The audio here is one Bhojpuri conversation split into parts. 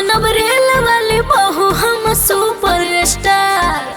बनब रेल वाली बहू हम सुपर स्टार।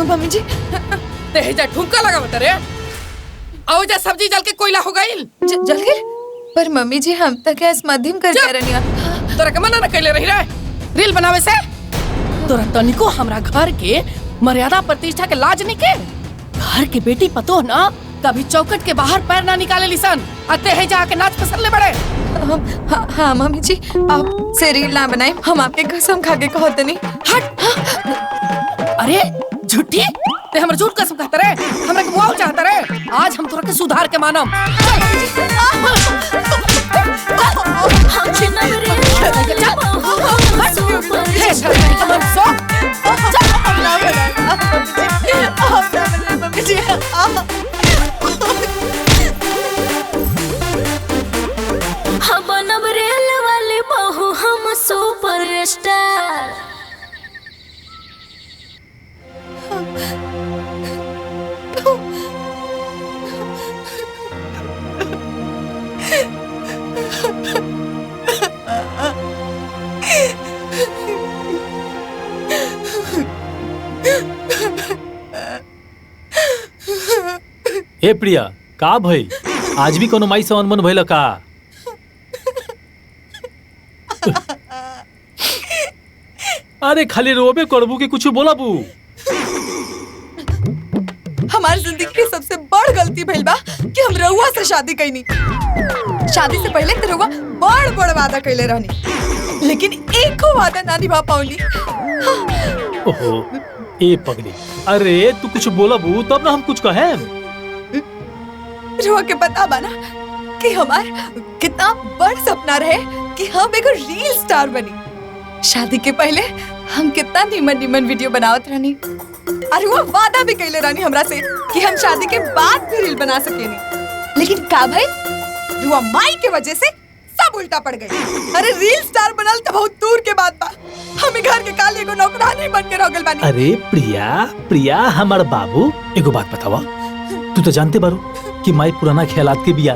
मम्मी जी तेजा ठुमका लगा बता रे। आओ जा सब्जी जल के कोयला हो गइल। जल के? पर मम्मी जी हम तक गैस मध्यम कर दे रनिया। तोरा के मना न कइले रही रे रील बनावे से। तोरा तनिको हमरा घर के मर्यादा प्रतिष्ठा के लाज नहीं के। घर के बेटी पतो ना कभी चौकट के बाहर पैर ना निकाले लिसन। आते है जाके नाच पसंद ले बड़े। हाँ मम्मी जी आप से रील ना बनाए, हम आपके कसम खा के कहते नहीं। हट। अरे झूठी ते हमर झूठ कसम कहता रे, हमरा के मुआव चाहता रे। आज हम तोरा के सुधार के मानम। हम बनब रेल वाली बहू हम सुपर स्टार। ए प्रिया का भई आज भी कोनो माई से अनमन भइल का? अरे खाली रोबे करबू के कुछ बोलाबू? हमारी जिंदगी की सबसे बड़ गलती भइल बा कि हम रउआ से शादी कईनी। शादी से पहले तो रउआ बड़ बड़ वादा कइले रहनी, लेकिन एको वादा ना निभा पाउली। ओहो ए पगली, अरे तू कुछ बोलाबू तब ना हम कुछ कहें। रउआ के पता बा ना कि हमार कितना बड़ सपना रहे कि हम एगो रील स्टार बनी। शादी के पहले हम कितना नीमन वीडियो बनावत रहनी, अरे वो वादा भी कइले रहनी हमरा से कि हम शादी के बाद भी रील बना सकेनी। लेकिन का भाई रुआ माई के वजह से सब उल्टा पड़ गई। अरे रील स्टार बनल तो बहुत दूर के बात बा, हमें घर के काले एगो नौकरानी बन के रह गइल बानी। अरे प्रिया हमार बाबू एगो बात बतावा, तू तो जानते बारू कि माई पुराना ख्यालात के बिया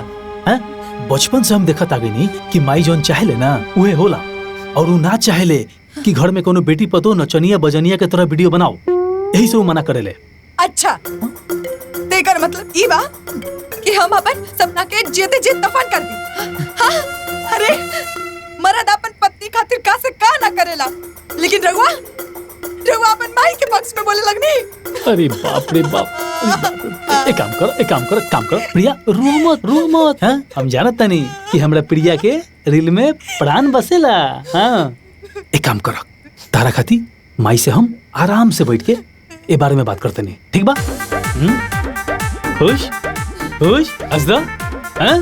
हैं। बचपन से हम देखत आ गइनी कि माई जौन चाहेले ना उहे होला, और उ ना चाहेले कि घर में कोनो बेटी पतो नचनिया बजनिया के तरह वीडियो बनाओ, यही से वो मना करेले। अच्छा तेकर मतलब ई बा कि हम अपन सपना के जीते जी दफन कर दी। हाँ? अरे मर्द अपन पत्नी खातिर का से का ना करेला, लेकिन रघुआ अपन माई के पक्ष में बोले लगनी। अरे बाप रे बाप। एक काम कर प्रिया रो मत हाँ? हम जानत तनी कि हमरा प्रिया के रील में प्राण बसेला। हाँ एक काम कर, तारा खाती माई से हम आराम से बैठ के ए बारे में बात करते नहीं, ठीक बा? खुश हंसदा हाँ?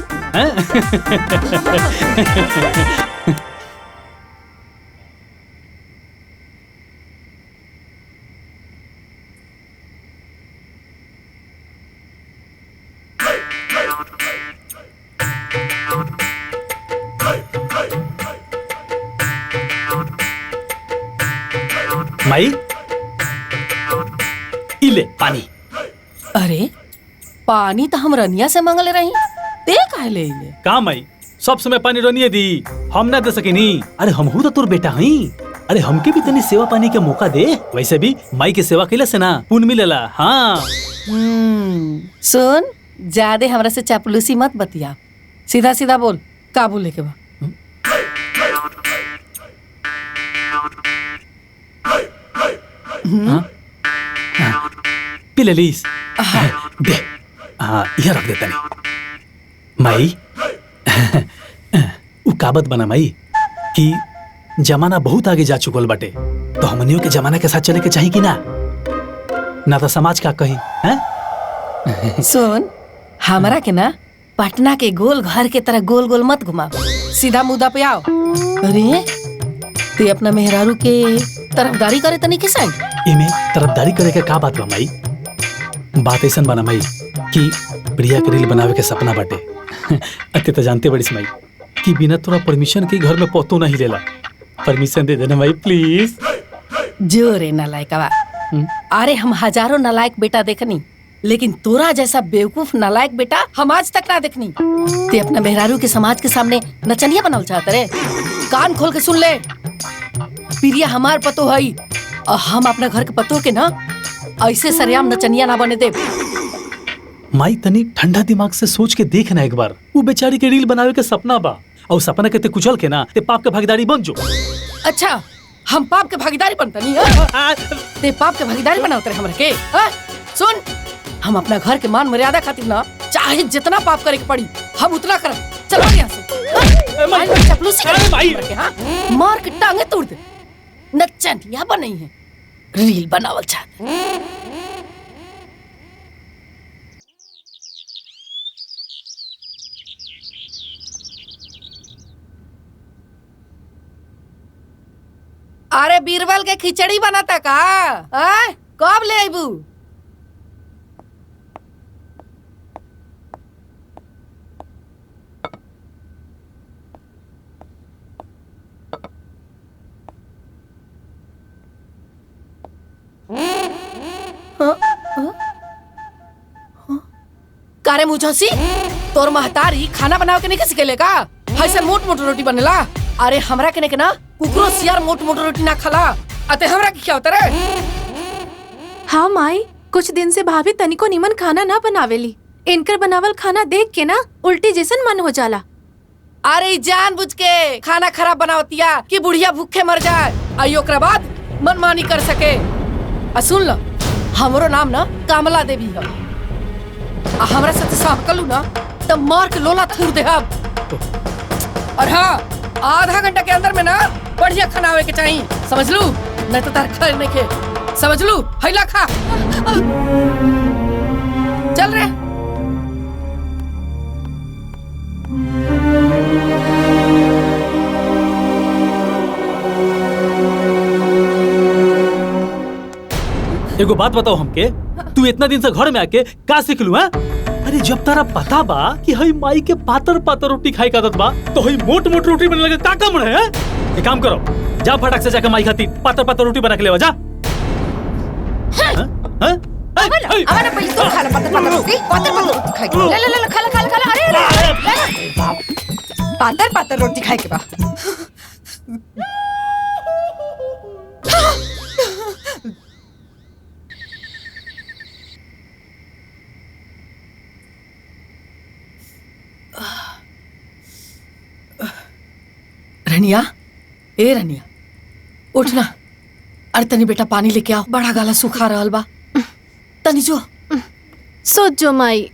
माई इले पानी। अरे पानी तो हम रनिया से मांगले रही, ते काहे ले इले? का माई सब समय पानी रनिए दी, हम ना दे सकेनी। अरे हमहू तो तोर बेटा हई, अरे हमके भी तनी सेवा पानी के मौका दे। वैसे भी माई के सेवा कैला से ना पुण्य मिलेला। हाँ सुन ज्यादा हमरा से चापलूसी मत बतिया, सीधा सीधा बोल का बोले के बा। पी ले लीस दे। हाँ यह रख देता नहीं माई। उ काबत बना माई कि जमाना बहुत आगे जा चुकल बाटे, तो हमनियों के जमाना के साथ चले के चाहिए कि ना तो समाज का कही हैं? सुन, हमरा के ना पटना के गोल घर के तरह गोल गोल मत घुमा, सीधा मुद्दा पे आओ। अरे ते अपना मेहरारू के तरफदारी करे तनी के संग इमे तरफदारी करे के का बात बा माई? बात ऐसन बना माई कि प्रिया के रील बनावे के सपना बाटे। अते तो जानते बड़ी माई कि बिना तोरा परमिशन के घर में पतो नहीं लेला। परमिशन दे देना माई प्लीज। जोरे नालायकवा। अरे हम हजारों नालायक बेटा देखनी, लेकिन तोरा जैसा बेवकूफ नालायक बेटा हम आज तक ना देखनी। ते अपना मेहरारू के समाज के सामने नचनिया बनावल चाहत रे? कान खोल के सुन ले, प्रिया हमार पतो हई और हम अपना घर के पतो के ना ऐसे सरेआम नचनिया ना बने दे। माई तनी ठंडा दिमाग से सोच के देख ना एक बार। वो बेचारी के रील बनावे के सपना बा और सपना के ते कुचल के ना ते पाप के भागीदारी बन जो। अच्छा हम पाप के भागीदारी बनता नहीं ते पाप के भागीदारी बनावत रहे हमरे के? सुन, हम अपना घर के मान मर्यादा खातिर ना चाहे जितना पाप करे के पड़ी हम उतना करब। चलो यहाँ से चपलूसी कर मार के टांगे तोड़ दे। नचनिया बनई है, रील बनावल चाहते। अरे बीरबल के खिचड़ी बनाता का? कब ले आईबू? कारे मुझसी तोर महतारी खाना बनावे के नहीं सिखेले का? ऐसे मोट मोट रोटी बनेला। अरे हमरा के ना कुकरो सियार मोट मोट रोटी ना खाला, अते हमरा की क्या होता रे? हाँ माई, कुछ दिन से भाभी तनिको निमन खाना ना बनावेली। इनकर बनावल खाना देख के ना उल्टी जैसन मन हो जाला। अरे जानबूझ के खाना खराब बनावतिया कि बुढ़िया भूखे मर जाए आई ओकरा बाद मनमानी कर सके। सुन लो, हमरो नाम ना कमला देवी है। हमरा साथ सहकलू ना तब मार के लोला थूर दे। और हाँ, आधा घंटा के अंदर में ना बढ़िया खाना आवे के चाहिए, समझ लू? नहीं तो तार खैर नहीं के, समझ लू? हैला खा। चल रे। एगो बात बताओ हमके, तू इतना दिन से घर में आके का सीख लू? अरे जब तारा पता बा कि हई माई के पातर पातर रोटी खाए का आदत बा, तो हई मोट मोट रोटी बने लगे का कम रहे? एक काम करो, जा फटाक से जाके माई खाती पातर पातर रोटी बना के लेवा जा। अरे पहले तो खा ले पातर पातर रोटी, पातर पातर रोटी खाए के। ले खा ले। अरे पातर पातर रोटी खाए के बा। रनिया, ए रनिया, उठ ना। अरे तनी बेटा पानी लेके आओ, बड़ा गाला सूखा रहल बा। तनी जो सोच जो माई।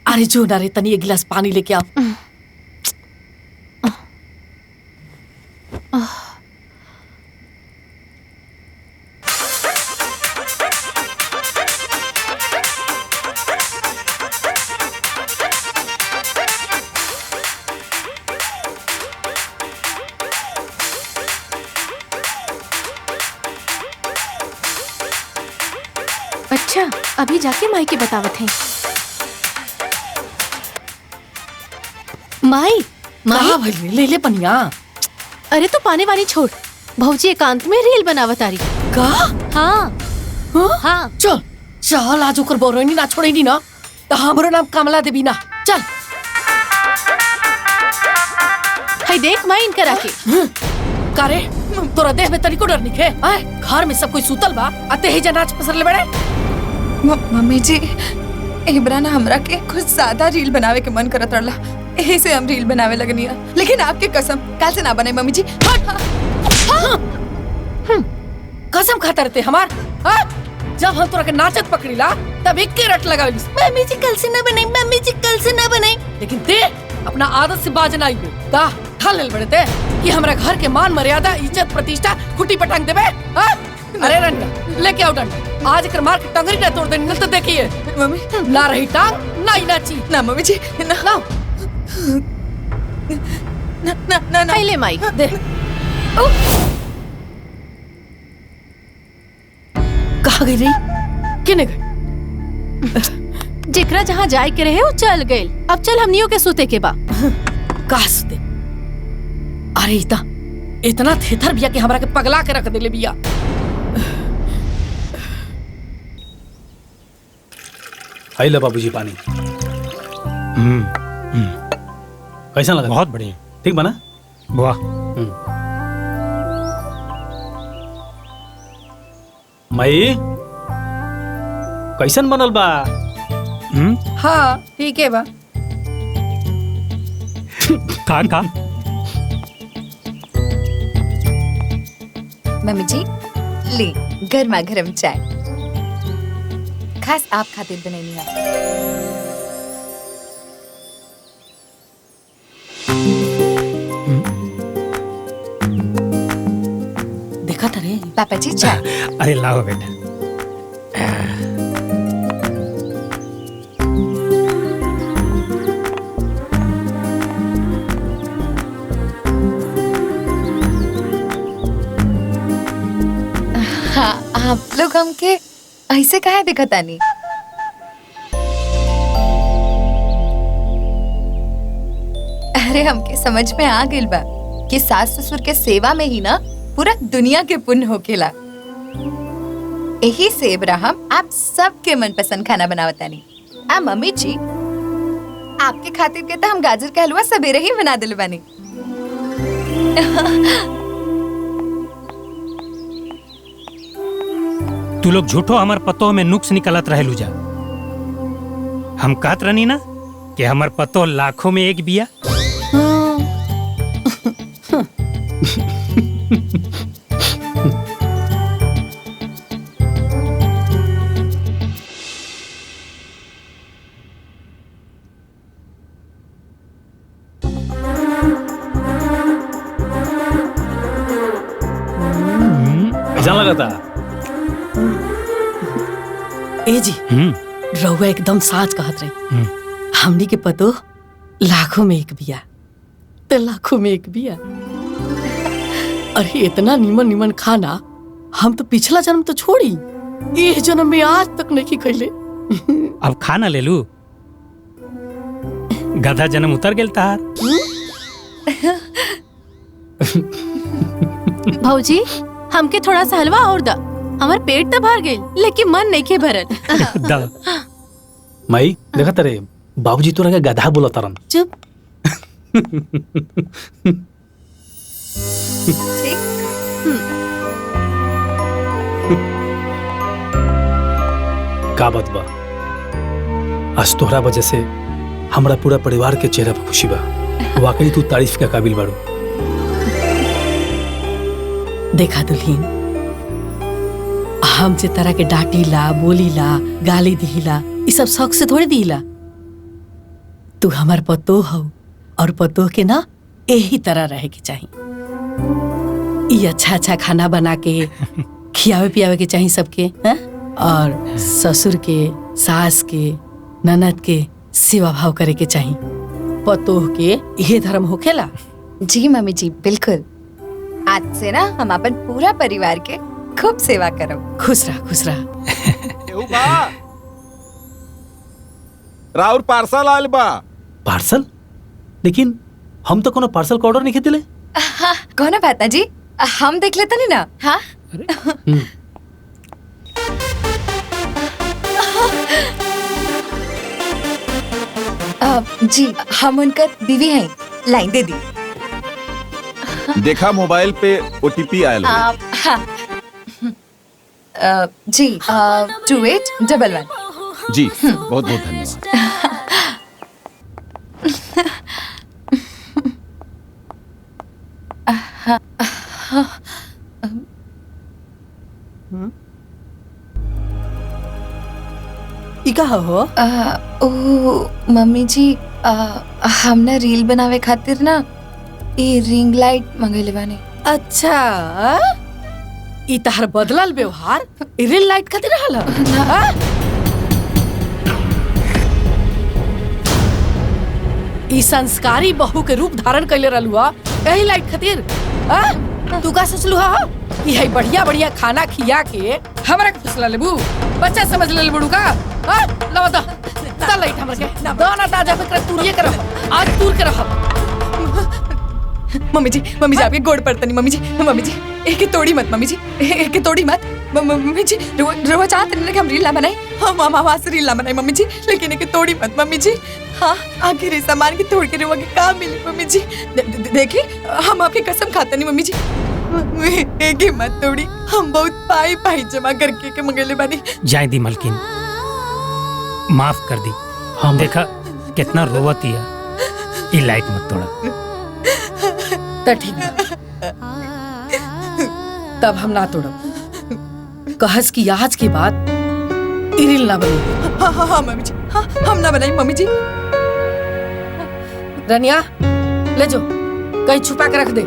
अरे जो ना रे, तनी एक गिलास पानी लेके आओ। अच्छा, अभी जाके माई के बतावत है। माई माई ले ले पनिया। अरे तो पानी वानी छोड़, भौजी एकांत में रील बनावत आ रही का? हाँ हाँ। चल चल, आज ओकर बोरोनी ना छोड़ेनी ना तो हमरो नाम कमला देवी ना। चल हाय देख माई इनकर आके। कारे तोरा देह में तनिको डर निखे? घर में सब कोई सुतल बा, अते ही जनाज पसर ले बड़े। मम्मी जी, इमरान हमरा के कुछ ज्यादा रील बनावे के मन करत रहला, यही से हम रील बनावे लगनी है। लेकिन आपके कसम कल से ना बने मम्मी जी। कसम खाता रहते हमार हाँ? जब हम तोरा के नाचत पकड़ीला तब एक के रट लगावली, मम्मी जी कल से ना बनाई, मम्मी जी कल से ना बनाई। लेकिन दे अपना आदत से बाज ना आइबे का ठाल लेल बड़े ते कि हमरा घर के मान मर्यादा इज्जत प्रतिष्ठा खुटी पटांग देबे। हाँ? अरे रंडा लेके आओ डंडा, आज कर मार के टंगरी ना तोड़ दे, न तो देखिए मम्मी ना रही टांग ना ही नाची। ना मम्मी जी ना लाओ ना ना ना, ना। पहले माई दे कहाँ गई रही, किने गई? जेकरा जहाँ जाए के रहे वो चल गए। अब चल हमनियों के सूते के बा। कहाँ सुते? अरे इतना थेथर बिया कि हमरा के पगला के रख देले बिया। आई ले बाबूजी पानी। कैसा लगा? बहुत बढ़िया। ठीक बना? वाह। मई कैसन बनल बा? हाँ ठीक है बा। का मम्मी जी ले गर्मा गर्म चाय, खास आप खातिर बनैनी है। देखा था रे पापा जी चाय। अरे लाओ बेटा। हाँ आप लोग हमके ऐसे काहे दिखता नहीं? अरे हमके समझ में आ गइल बा कि सास ससुर के सेवा में ही ना पूरा दुनिया के पुण्य होकेला। यही से इब्राहिम आप सबके मनपसंद खाना बनावतानी। आ मम्मी जी आपके खातिर के तो हम गाजर का हलवा सवेरे ही बना दिल बानी। तू लोग झूठो हमार पतो में नुक्स निकलत रहे लूजा। हम कहत रहनी ना कि हमार पतो लाखों में एक बिया। कैसा लगा था? ए जी रहुआ एकदम साच कहत रही। हमनी के पतो लाखों में एक बिया, तो लाखों में एक बिया। अरे इतना निमन निमन खाना हम तो पिछला जन्म तो छोड़ी, ये जन्म में आज तक नहीं खैले। अब खाना ले लू, गधा जन्म उतर गेल तार। भौजी हमके थोड़ा सा हलवा और दा, हमार पेट तो भर गइल लेकिन मन नहीं के भरल। द मई देखा तारे बाबूजी तोरा के गधा बोला तारन। चुप। ठीक। का बात बा? आज तोहरा वजह से हमरा पूरा परिवार के चेहरा पर खुशी बा। वाकई तू तारीफ के काबिल बाड़ू। देखा दुल्हीन, हम जे तरह के डांटीला बोलीला गाली दिहिला ये सब शौक से थोड़ी दिहिला। तू हमार पतो हो और पतो के ना यही तरह रहे के चाहिए। ये अच्छा अच्छा खाना बना के खियावे पियावे के चाहिए सबके, हैं? और ससुर के सास के ननद के सेवा भाव करे के चाहिए। पतो के ये धर्म होखेला। जी मम्मी जी बिल्कुल। आज से ना हम अपन पूरा परिवार के खूब सेवा करब। खुश रह खुश रह। राउर पार्सल आयल बा। पार्सल? लेकिन हम तो कोनो पार्सल का ऑर्डर नहीं दिले। हाँ, कौन बात ना जी, हम देख लेते नहीं ना। हाँ जी हम उनका बीवी हैं, लाइन दे दी। देखा मोबाइल पे ओटीपी आयल बा। हाँ जी 2811। जी बहुत बहुत धन्यवाद। ई का हो? ओ मम्मी जी, हम ना रील बनावे खातिर ना ई रिंग लाइट मंगेले बानी। अच्छा, ई तहर बदलल व्यवहार ई रिल लाइट खातिर रहल? ई संस्कारी बहू के रूप धारण कैले रहलू यही लाइट खातिर? तू का सोचलू हा? ई है बढ़िया बढ़िया खाना खिया के हमरा के फुसला लेबू? बच्चा समझ ले बड़ू का? लवा दा लाइट हमरा के दाना ताजा फिक्र तूरिए करब, आज तूर के रहब। मम्मी जी आपके गोड़ पड़तनी। मम्मी जी एके तोड़ी मत। मम्मी जी एके तोड़ी मत। मम्मी जी रोवा चाहते नहीं कि हम रील ना बनाए। हम आवाज से रील ना बनाए मम्मी जी, लेकिन एके तोड़ी मत मम्मी जी। हाँ, आखिर इस सामान की तोड़ के रोवा के काम मिली मम्मी जी। देखिए हम आपकी कसम खाते नहीं मम्मी जी, एके मत तोड़ी। हम बहुत पाई जमा करके के मंगेले बानी। जाय दी मलकिन, माफ कर दी। हम देखा कितना रोवती है, ये लाइट मत तोड़ा। तो ठीक है, तब हम ना तोड़ब। कहस की आज के बाद ई रील ना बनी। हाँ मम्मी जी, हाँ हम ना बनाई मम्मी जी। रनिया ले जो, कहीं छुपा के रख दे।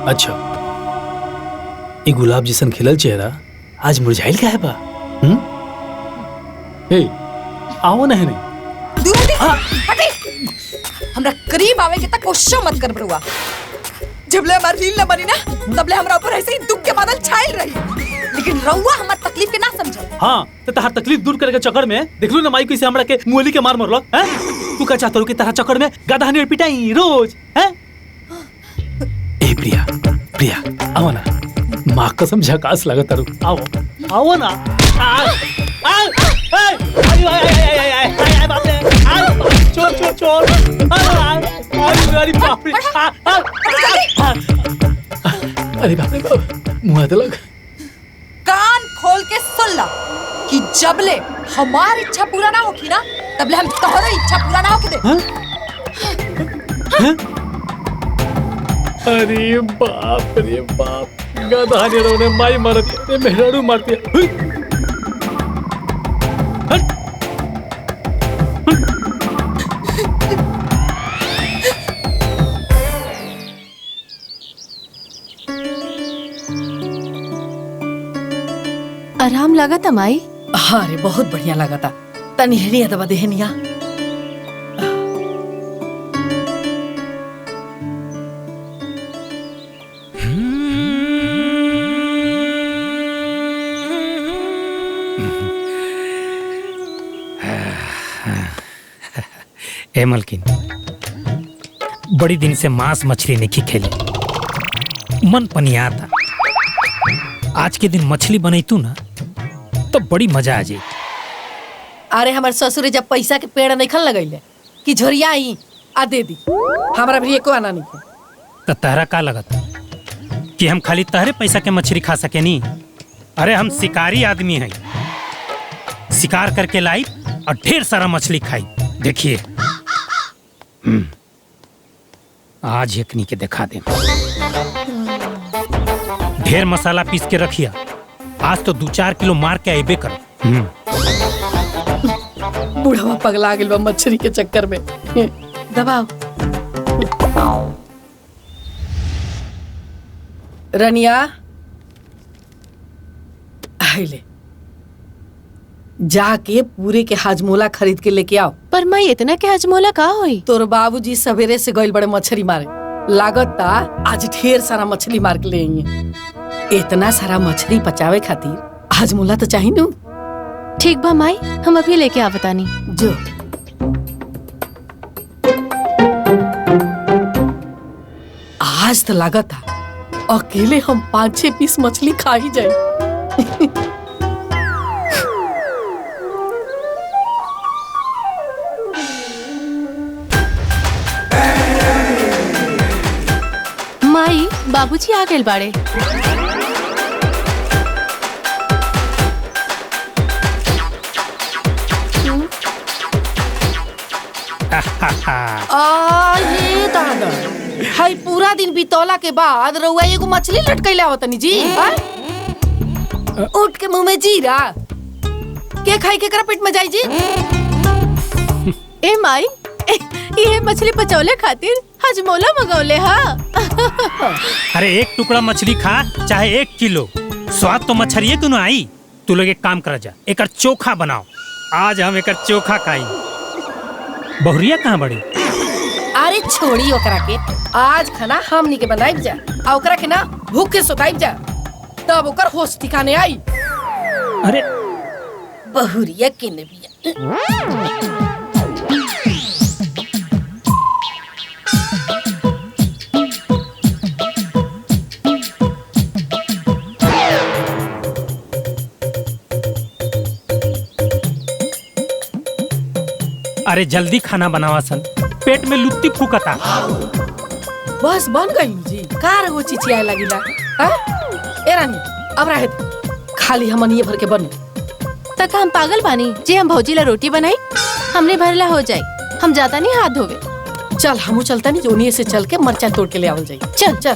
अच्छा, ये गुलाब जैसन खिलल चेहरा आज मुरझाइल का है बा? हे, आओ नहीं दूर हटे। हमरा करीब आवे के तक कोशिश मत कर बरुआ। जबले हमार रील न बनी ना, तबले हमरा ऊपर ऐसे ही दुख के बादल छाइल रही। लेकिन रउआ हमार तकलीफ के ना समझल। हाँ, तो तहार तकलीफ दूर करे के चक्कर में देख लो ना माई कैसे हमरा के मुअली के मार मरलो हैं? तू का चाहत रो कि तहार चक्कर में गधा ने पिटाई रोज हैं? ए प्रिया आओ ना, माँ कसम झकास लगत रू। आओ ना। चोर अरे बाप रे, अरे बाप रे, मुँह लग। कान खोल के सुन ला कि जबले हमारी इच्छा पूरा ना होगी ना, तबले हम तोहरे इच्छा पूरा ना होके दे। अरे बाप, गधा ने रोने माई मार दिया, रे मेहरारू मार दिया। आराम लगा था माई? हाँ रे, बहुत बढ़िया लगा था। तनी हेनिया दबा दे हेनिया। ए मलकिन, बड़ी दिन से मांस मछली नहीं खेली, मन पनिया था। आज के दिन मछली बनी तू ना तो बड़ी मजा आ जाए। अरे हमारे ससुर जब पैसा के पेड़ नहीं खन लगैले कि झोरिया ही आ दे दी, हमारा भी एको आना नहीं है। तो तहरा का लगता कि हम खाली तहरे पैसा के मछली खा सके नहीं? अरे हम शिकारी आदमी हैं, शिकार करके लाई और ढेर सारा मछली खाई। देखिए आज एकनी के दिखा दे। ढेर मसाला पीस के रखिया, आज तो 2-4 किलो मार के आइबे कर। बूढ़ा पगला गेल बा मछली के चक्कर में। दबाओ रनिया, आइले जाके पूरे के हाजमोला खरीद के लेके आओ। पर माई इतना के हजमोला का होई? तोर बाबूजी सवेरे से गइल बड़े मछली मारे। लागत आज ढेर सारा मछली मार के ले आइए। इतना सारा मछली पचावे खातिर हाजमोला तो चाहिए नू। ठीक बा माई, हम अभी लेके आवतानी। जो आज तो लागत अकेले हम 5-6 पीस मछली खा ही जाए। माई, बाबूजी आ गए बाड़े। ये दादा, हाय पूरा दिन बितौला के बाद रउआ एगो मछली लटकैला होतनी जी। उठ के मुंह में जीरा के खाई के करा पेट में जाई जी। ए माई, ये मछली पचौले खातिर हजमोला मंगौले हा। अरे एक टुकड़ा मछली खा चाहे 1 किलो, स्वाद तो मछलिए तू ना आई। तू लोग एक काम कर जा, एकर चोखा बनाओ। आज हम एकर चोखा खाई। बहुरिया कहाँ बड़ी? अरे छोड़ी ओकरा के, आज खाना हमनी के बनाई जा आ ओकरा के ना भूख के सुताई जा, तब ओकर होश ठिकाने आई। अरे बहुरिया के नबिया। अरे जल्दी खाना बनावा सन, पेट में लुत्ती फूकता। बस बन गई जी। कार हो चिचियाए लगिला। ए रानी, अब रहे खाली हमन ये भर के बने। तक हम पागल बानी जे हम भौजी ला रोटी बनाई, हमने भरला हो जाई। हम जाता नहीं हाथ धोवे। चल हमू चलता नहीं, जोनिए से चल के मरचा तोड़ के ले आवल जाई। चल चल,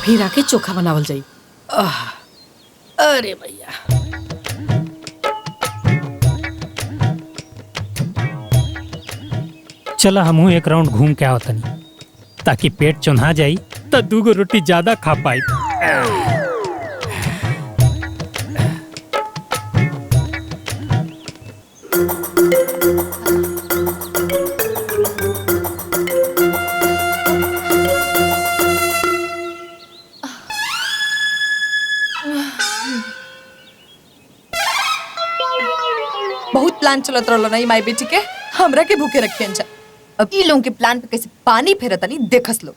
फिर आके चोखा बनावल जाई। अरे भैया, चला हमहू एक राउंड घूम के आवतनी, ताकि पेट चौंधा जाई तो 2 रोटी ज्यादा खा पाई। बहुत प्लान चलत रहलो नहीं माई बेटी के, हमरा के भूखे रखियन जा। अब ई लोगों के प्लान पे कैसे पानी फेरता नहीं देखस लो।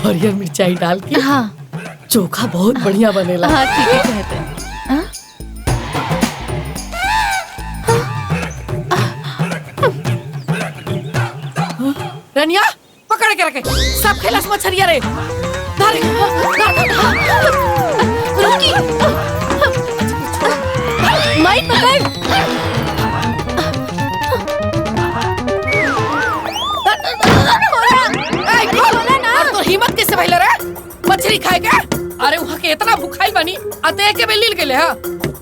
हरियर मिर्चाई डाल के हाँ चोखा बहुत बढ़िया बनेला। हाँ, ठीक है कहते हैं। हाँ? रनिया पकड़ के रखे, सब खेलस मछरिया रे। धर, रुकी। माई पकड़। तो हिम्मत कैसे भइले रे मछली खाए के? अरे वहाँ के इतना भूखाई बनी अते के बेलील गेले। हा,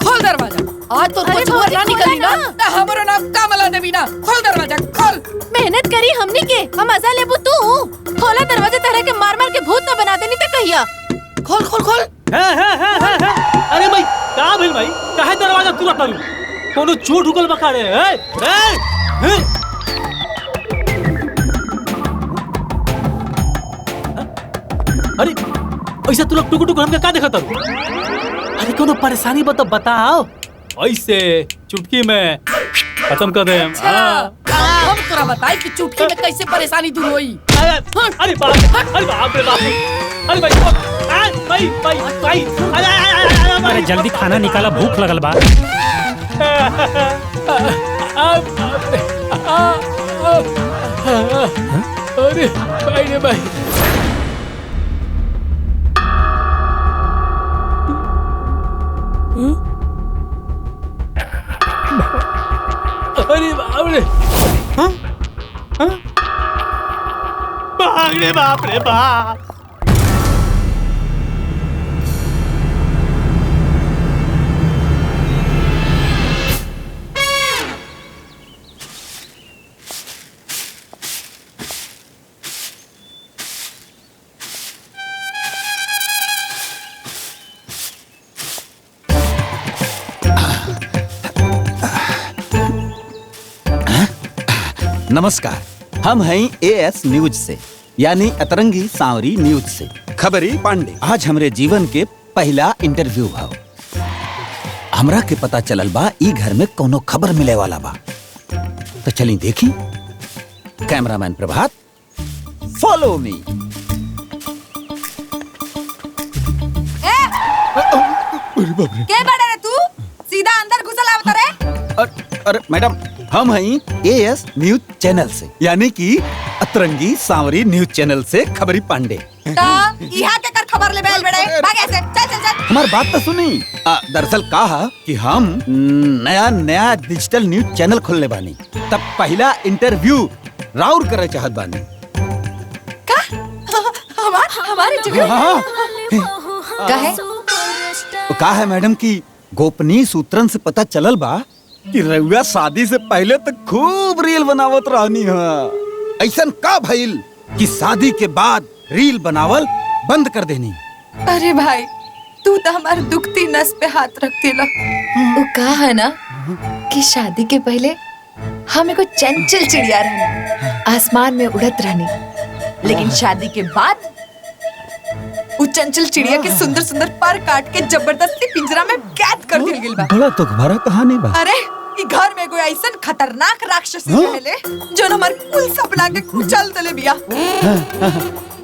खोल दरवाजा। आज तो कुछ और ना निकली ना, त हमरो नाम कामला देवी ना। खोल दरवाजा, खोल। मेहनत करी हमनी के, हम मजा लेबू तू। खोला दरवाजा, तरह के मार मार के भूत न बना देनी त कहिया। खोल खोल खोल। अरे भाई का भेल भाई? काहे दरवाजा तुरंत तारू? कोनो चोर ढुकल बकाड़े। अरे ऐसा तू लोग टुकुर टुकुर हमके का देखत तारू? अरे कोनो परेशानी बता बताओ, ऐसे चुटकी में खत्म कर देम। हम तोरा बताई कि चुटकी में कैसे परेशानी दूर होई। अरे बाप, अरे बाप रे बाप। अरे भाई, अरे जल्दी खाना निकाला, भूख लगल बा। अरे भाई रे भाई। अरे बाप रे, भाग रे बाप रे बाप। नमस्कार, हम हैं एएस न्यूज से, यानी अतरंगी सांवरी न्यूज से। खबरी पांडे। आज हमरे जीवन के पहला इंटरव्यू भाव। हमरा के पता चलल बा ई घर में कोनो खबर मिले वाला बा, तो चली देखी। कैमरामैन प्रभात, फॉलो मी। के बड़ा रे तू? सीधा अंदर घुसल आवत रे? अरे मैडम, हम हैं एएस न्यूज चैनल से, यानी कि अतरंगी सांवरी न्यूज चैनल से। खबरी पांडे। यहाँ के कर खबर ले बैल बड़े भागे से। चल चल चल। हमार बात तो सुनी। दरअसल कहा कि हम नया डिजिटल न्यूज चैनल खोलने बानी, तब पहला इंटरव्यू राउर करे चाहत बानी। का? हमारे जगह? हाँ। कहे? तो कहा है मैडम कि गोपनीय सूत्रन से पता चलल बा कि रउआ शादी से पहले तो खूब रील बनावत रहनी है। ऐसन का भइल कि शादी के बाद रील बनावल बंद कर देनी? अरे भाई, तू तो हमारे दुखती नस पे हाथ रख दिला। वो कहा है ना कि शादी के पहले हमें को चंचल चिड़िया रहनी, आसमान में उड़त रहनी, लेकिन शादी के बाद वो चंचल चिड़िया के सुंदर सुंदर पर काट के जबरदस्ती पिंजरा में कैद कर दिल गेल बा। बड़ा तो भरा कहानी बा। अरे ई घर में कोई ऐसा खतरनाक राक्षसी रहले जो हमार कुल सपना के कुचल देले बिया।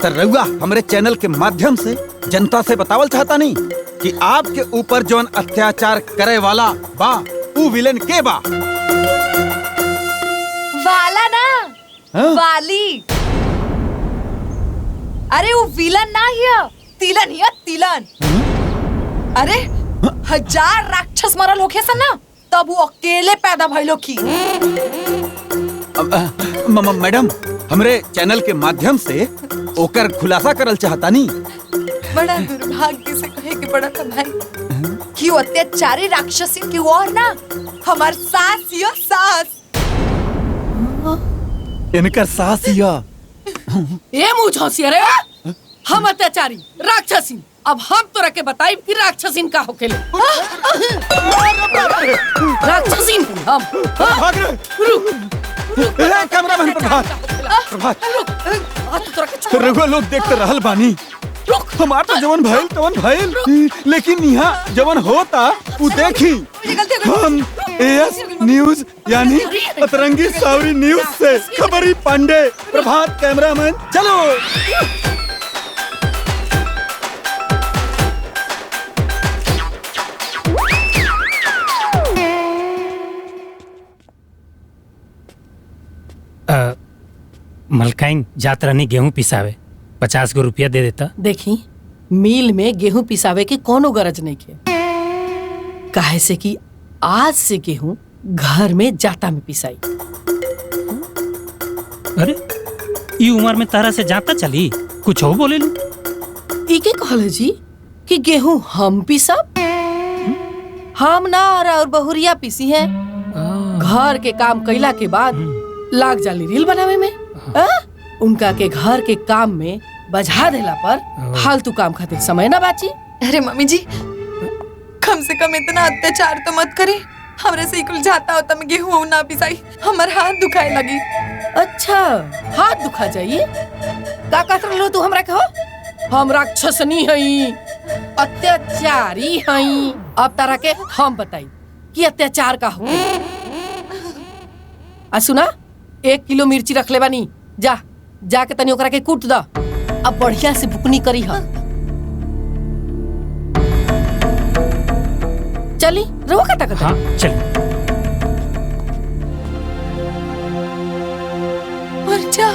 तो रउआ हमरे चैनल के माध्यम से जनता से बतावल चाहता नहीं कि आपके ऊपर जौन अत्याचार करे वाला बा ऊ विलेन के बा? वाला ना, वाली। अरे वो विलन ना हिया, तिलन हिया, तिलन। अरे 1000 राक्षस मरल होखे सन ना, तब वो अकेले पैदा भइलो की। मैडम, हमरे चैनल के माध्यम से ओकर खुलासा करल चाहता नहीं। बड़ा दुर्भाग्य से कहे के पड़ा था भाई कि वो अत्याचारी राक्षसी की और ना हमार सास हिया, सास। इनकर सास हिया। ए मुंह झोंसिया रे, हम अत्याचारी राक्षसी। अब हम तोरा के बताई कि राक्षसीन का होखेले। राक्षसीन हम। रुक। कैमरामैन प्रभात, रघुआ लोग देखते रहल बानी। हमार तो जवन भइल तवन भइल, लेकिन यहाँ जवन होता वो देखी। हम एएस न्यूज यानी अतरंगी सांवरी न्यूज से खबरी पांडे, प्रभात कैमरामैन, चलो। मलकाइन जात रहनी गेहूं पिसावे, 50 गो रुपया दे देता। देखी, मिल में गेहूं पिसावे की कोनो गरज नहीं के, काहे से कि आज से गेहूं घर में जाता में पिसाई। अरे ई उम्र में तारा से जाता चली, कुछ हो बोले लू? इके कहले जी कि गेहूं हम पिसब, हम ना और बहुरिया पिसी है। घर के काम कैला के बाद लाग जाली रील बनावे में। उनका के घर के काम में बजा देला पर फालतू काम खातिर समय ना बाची। अरे मम्मी जी, कम से कम इतना अत्याचार तो मत करे। हमरे से इकुल जाता होता मैं गेहूं ना पिसाई, हमार हाथ दुखाए लगी। अच्छा, हाथ दुखा जाइए? का कर लो तू हमरा कहो? हम राक्षसनी हई, अत्याचारी हई। अब तारा के हम बताई कि अत्याचार का हो। आ सुना, 1 किलो मिर्ची रख ले बानी, जाके तनी ओकरा के कूट दा। अब बढ़िया से बुकनी करी हा। चली रहो कटा कटा। हाँ चल। मर जा।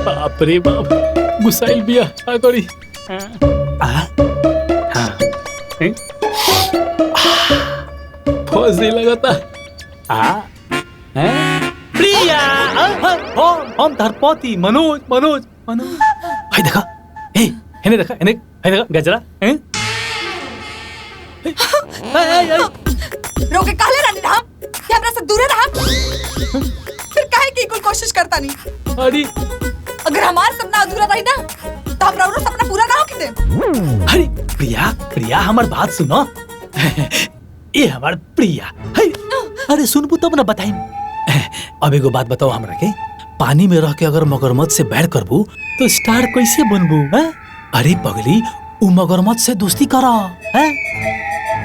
बाप रे बाप, गुसाइल बिया का करी। फौजी लगता। प्रिया, हम धरपति मनोज मनोज मनोज। हाय देखा, हेने देखा, हेने हाय देखा गजरा। रोके काले रहने ना, ये हमरा से दूर रहा। फिर काहे की कोई कोशिश करता नहीं। अरे अगर हमारा सपना अधूरा रही ना, तो हम रउरो सपना पूरा ना हो के दे। अरे प्रिया प्रिया हमार बात सुनो। ये हमार प्रिया है। अरे सुनबू तब ना बताई। अब एगो बात बताओ हमरा के, पानी में रह के अगर मगरमच्छ से बैर करबू तो स्टार कैसे बनबू? अरे पगली, उ मगरमच्छ से दोस्ती करा है।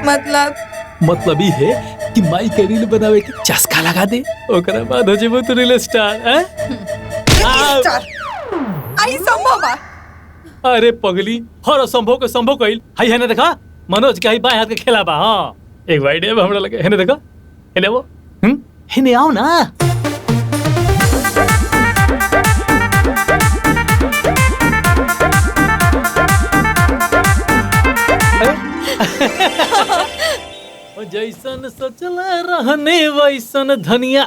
मतलब ये है कि माई के रील बनावे के चस्का लगा दे, ओकरा बाद हो जेबो तू रील स्टार। आई संभव बा। अरे पगली, हर असंभव के संभव कइल। हाय हेने देखा, मनोज के हाई बाएं हाथ के खेला बा। हां एक आइडिया हमरा लगे। हेने देखा, हेने वो हेने आओ ना। जैसन सोचल रहने वैसन धनिया।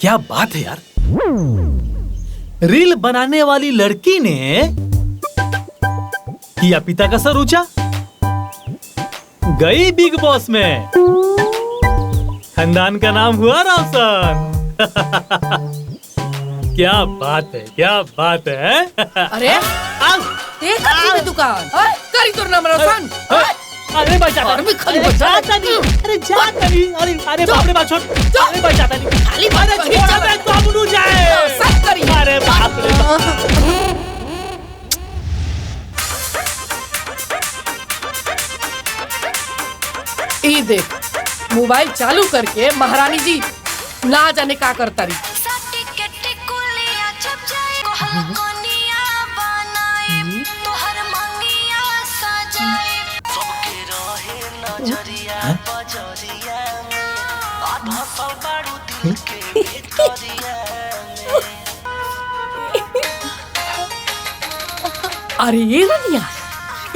क्या बात है यार, रील बनाने वाली लड़की ने किया पिता का सर ऊंचा, गई बिग बॉस में, खानदान का नाम हुआ रोशन। क्या बात है, क्या बात है। अरे देख अच्छी दुकान करी तो नाम रोशन। अरे भाई जाता और भी खाली बचाता नहीं। अरे जाता नहीं। अरे बाप रे बाप, छोड़। अरे भाई जाता नहीं, खाली बात अरे छोड़ दे तो हम उड़ जाए। सब करी। अरे बाप रे बाप। ये देख, मोबाइल चालू करके महारानी जी ना जाने का करता रही। अरे ये दुनिया,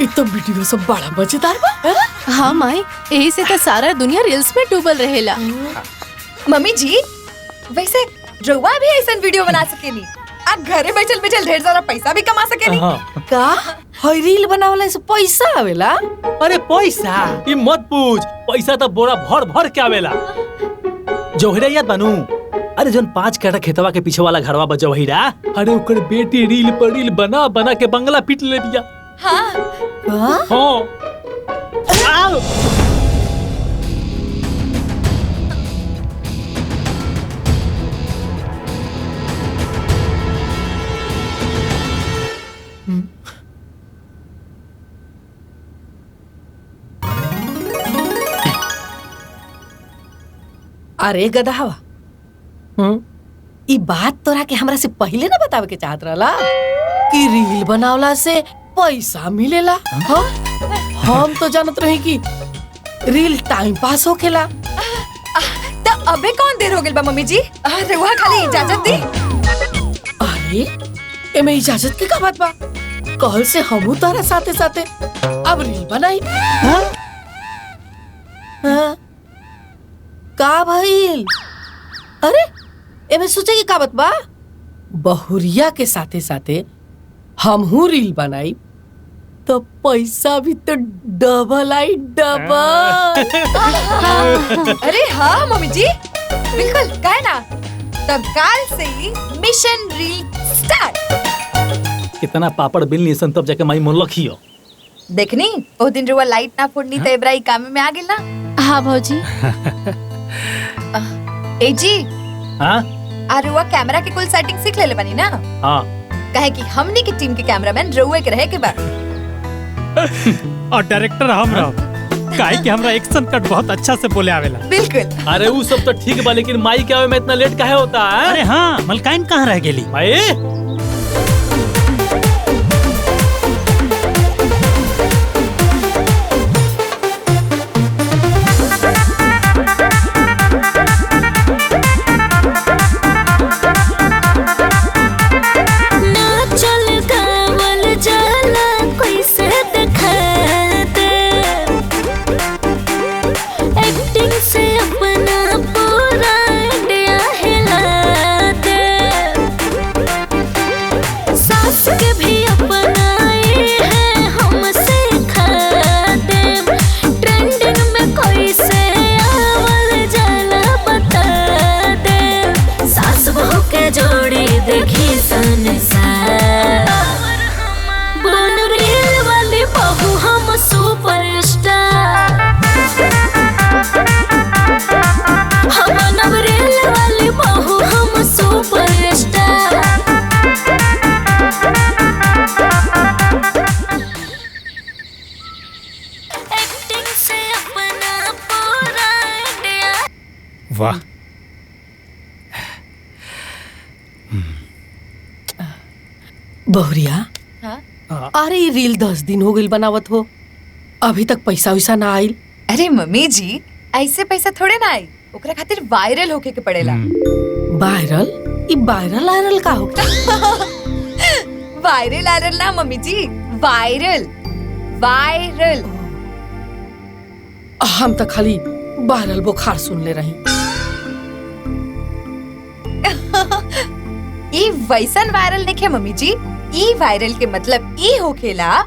ये तो वीडियो सब बड़ा मजेदार बा। हाँ माई, यही से तो सारा दुनिया रील्स में डूबल रहेला। मम्मी जी, वैसे रउआ भी ऐसा वीडियो बना सकेनी, आप घरे बैठल बैठल ढेर सारा पैसा भी कमा सकेनी। का हई रील बनावला से पैसा आवेला? अरे पैसा ये मत पूछ, पैसा तो बोरा भर भर के आवेला। जोहिरा याद बनू, अरे जन 5 कट्ठा खेतवा के पीछे वाला घरवा बा जोहिरा, अरे ओकर बेटी रील पर रील बना बना के बंगला पीट ले दिया। हाँ आओ। अरे गधावा, ई बात तोरा के हमरा से पहले ना बतावे के चाहत रहला कि रील बनावला से पैसा मिलेला। हाँ? हम तो जानत रही कि रील टाइम पास होखेला। तो अबे कौन देर हो गइल बा मम्मी जी? रउआ खाली इजाजत दी। अरे एमे इजाजत के का बात बा? कल से हमू तोरा साथे साथे अब रील बनाई। हाँ? का भइल? अरे एमे सोचे की का बात बा? बहुरिया के साथे साथे हमहू रील बनाई तो पैसा भी तो डबल आई, डबल। अरे हाँ मम्मी जी, बिल्कुल कहे ना। तब काल से ही मिशन रील स्टार्ट। कितना पापड़ बिल नहीं सन तब जाके माई मन लखियो। देखनी ओ दिन रुआ लाइट ना फोड़नी तो इब्राही काम में आ गेल ना। हाँ भौजी। ए जी, हाँ और रुआ कैमरा के कुल सेटिंग सीख ले बनी ना। हाँ कहे कि हमनी की टीम के कैमरामैन रउए के रहे के बा। और डायरेक्टर हम रहो काहे कि हमरा एक्शन कट बहुत अच्छा से बोले आवेला। बिल्कुल। अरे वो सब तो ठीक बा, लेकिन माई के आवे में इतना लेट काहे होता है? अरे हाँ, मलकाइन कहाँ रह गेली? माई वाह, बहुरिया। हाँ? अरे ये रील 10 दिन हो गई बनावत हो, अभी तक पैसा वैसा ना आइल। अरे मम्मी जी, ऐसे पैसा थोड़े ना आई, ओकरा खातिर वायरल होके के पड़ेला। वायरल? ई वायरल आयरल का हो? वायरल आयरल ना मम्मी जी, वायरल वायरल। हम तो खाली वायरल बुखार सुन ले रही। ई वैसन वायरल नहीं है मम्मी जी। ई वायरल के मतलब ई होखेला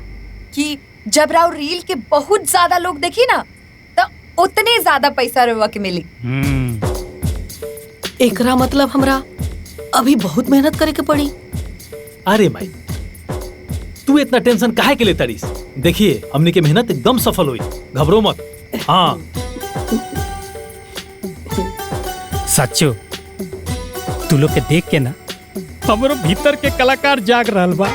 कि जब राव रील के बहुत ज्यादा लोग देखी ना, तो उतने ज्यादा पैसा रवा के मिली। एकरा मतलब हमरा अभी बहुत मेहनत करे के पड़ी। अरे माई, तू इतना टेंशन काहे के लेता रहीस? देखिए हमने की मेहनत एकदम सफल हुई, घबरो मत। हाँ सच्चो, तू लोग के देख के ना हमरो भीतर के कलाकार जाग रहल बा।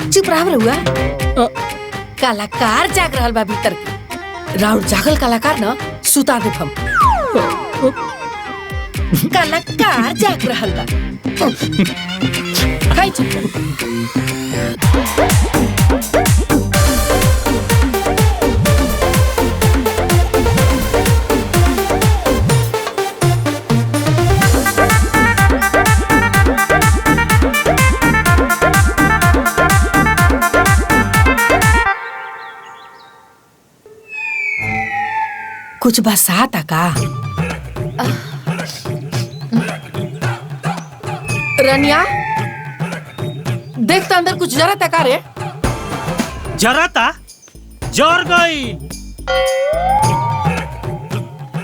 चुप रह रहुआ। कलाकार जाग रहल बा भीतर के। राउर जागल कलाकार ना सुता दे हम। कलाकार जाग रहल बा। खाई चुप। कुछ बरसात है का? रनिया देख तो अंदर कुछ जरा तका रे। जरा था जर गई।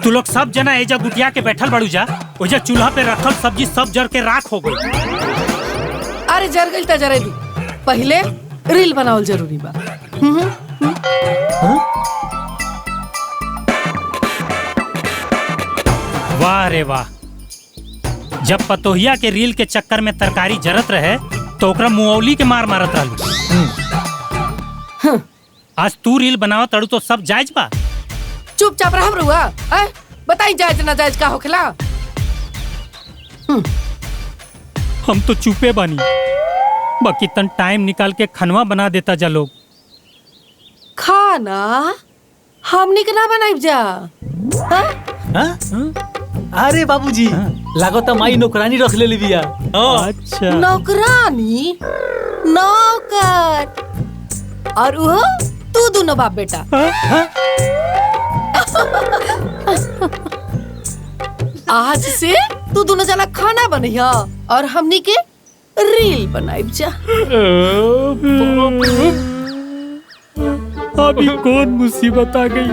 तू लोग सब जना एजा गुटिया के बैठल बड़ू जा, ओजा चूल्हा पे रखल सब्जी सब जर के राख हो गई। अरे जर गई तो जरे दी, पहले रील बनावल जरूरी बा। वाह रे वाह, जब पतोहिया के रील के चक्कर में तरकारी जरत रहे तो ओकरा मुऔली के मार मारत रहलू। आज तू रील बनावा तड़ू तो सब जायज बा। चुपचाप रह रुआ। बताई जायज ना जायज का होखेला। हम तो चुपे बानी, बाकी तन टाइम निकाल के खनवा बना देता जा लोग। खाना हमनी के ना बनाई जा। अरे बाबूजी, लागत माई नौकरानी रख ले बिया। अच्छा, नौकरानी? नौकर? और वो तू दोनों बाप बेटा। आज से तू दोनों जना खाना बनैया और हमनी के रील बनाइब जा। अभी कौन मुसीबत आ गई।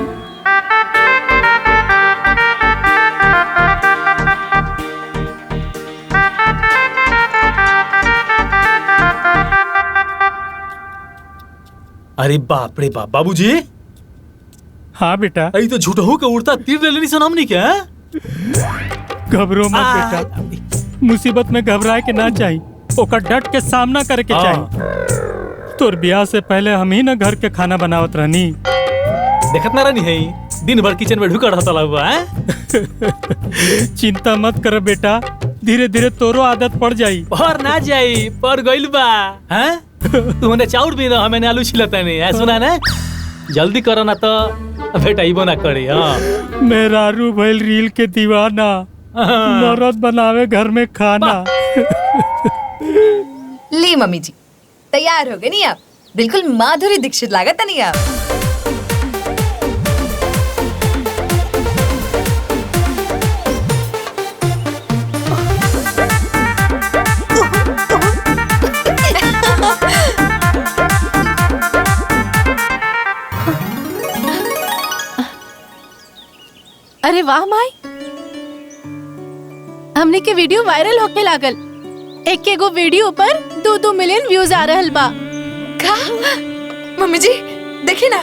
अरे बाप रे बाप, बाबूजी हाँ बेटा। अई तो झूठहू के उड़ता तीर ले लेनी सन हमनी के हैं? घबरो मत बेटा, मुसीबत में घबराए के ना चाहिए, ओकर डट के सामना करे के चाहिए। तोर ब्याह से पहले हम ही ना घर के खाना बनावत रहनी। देखत ना रहनी है दिन भर किचन में ढुका रहता हुआ है। चिंता मत कर बेटा, धीरे धीरे तोरो आदत पड़ जाई। और ना जाई पर गइल बा हैं? तूने चाउर भी ना हमें आलू छिलता नहीं है, सुना ना? जल्दी करो ना तो बेटा इबो ना करे। हाँ मेहरारू भइल रील के दीवाना, मरद बनावे घर में खाना। ली मम्मी जी, तैयार हो गए नहीं आप? बिल्कुल माधुरी दीक्षित लागत नहीं आप? अरे वाह माई, हमने के वीडियो वायरल होके लागल। एक एगो वीडियो पर 2-2 मिलियन व्यूज आ रहल बा। का? मम्मी जी देखी ना,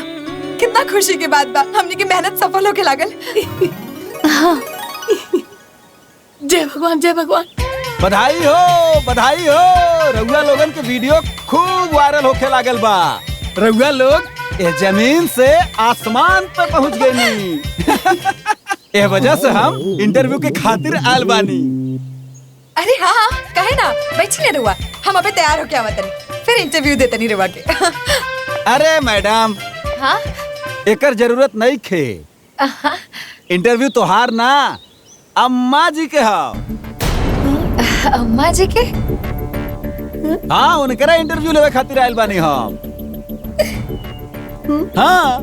कितना खुशी के बात बा, हमने की मेहनत सफल होके लागल। हाँ। जय भगवान जय भगवान। बधाई हो, रउआ लोगन के वीडियो खूब वायरल होके लागल बा। रउआ लोग ये जमीन से आसमान पर पहुंच गए। ए वजह से हम इंटरव्यू के खातिर आयल बानी। अरे हाँ हाँ, कहे ना, बैठी नहीं रुआ, हम अबे तैयार हो क्या मतनी, फिर इंटरव्यू देते नहीं रुआ के। अरे मैडम, हाँ एकर जरूरत नहीं खे। इंटरव्यू तोहार ना, अम्मा जी के हा। अम्मा जी के? हाँ, उनकरा इंटरव्यू लेवे खातिर आयल बानी हम। हाँ,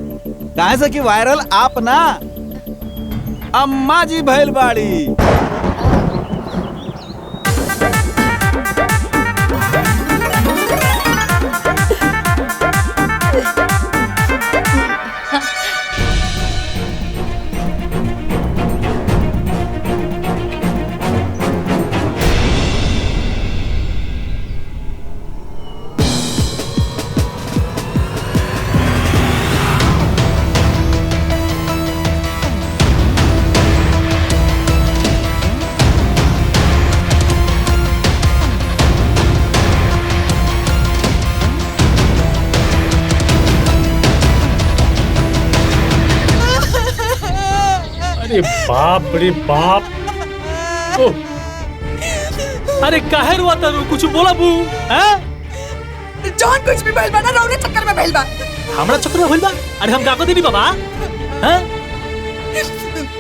काहे से कि वायरल आप ना, अम्मा जी भइल बाड़ी। अरे बाप रे बाप। ओह, अरे काहे रुआ तारू? कुछ बोला बू? हैं? जॉन कुछ भी भइल बा ना, रौने चक्कर में भइल बा। हमरा चक्कर में भइल बा? अरे हम का को देनी बाबा? हैं?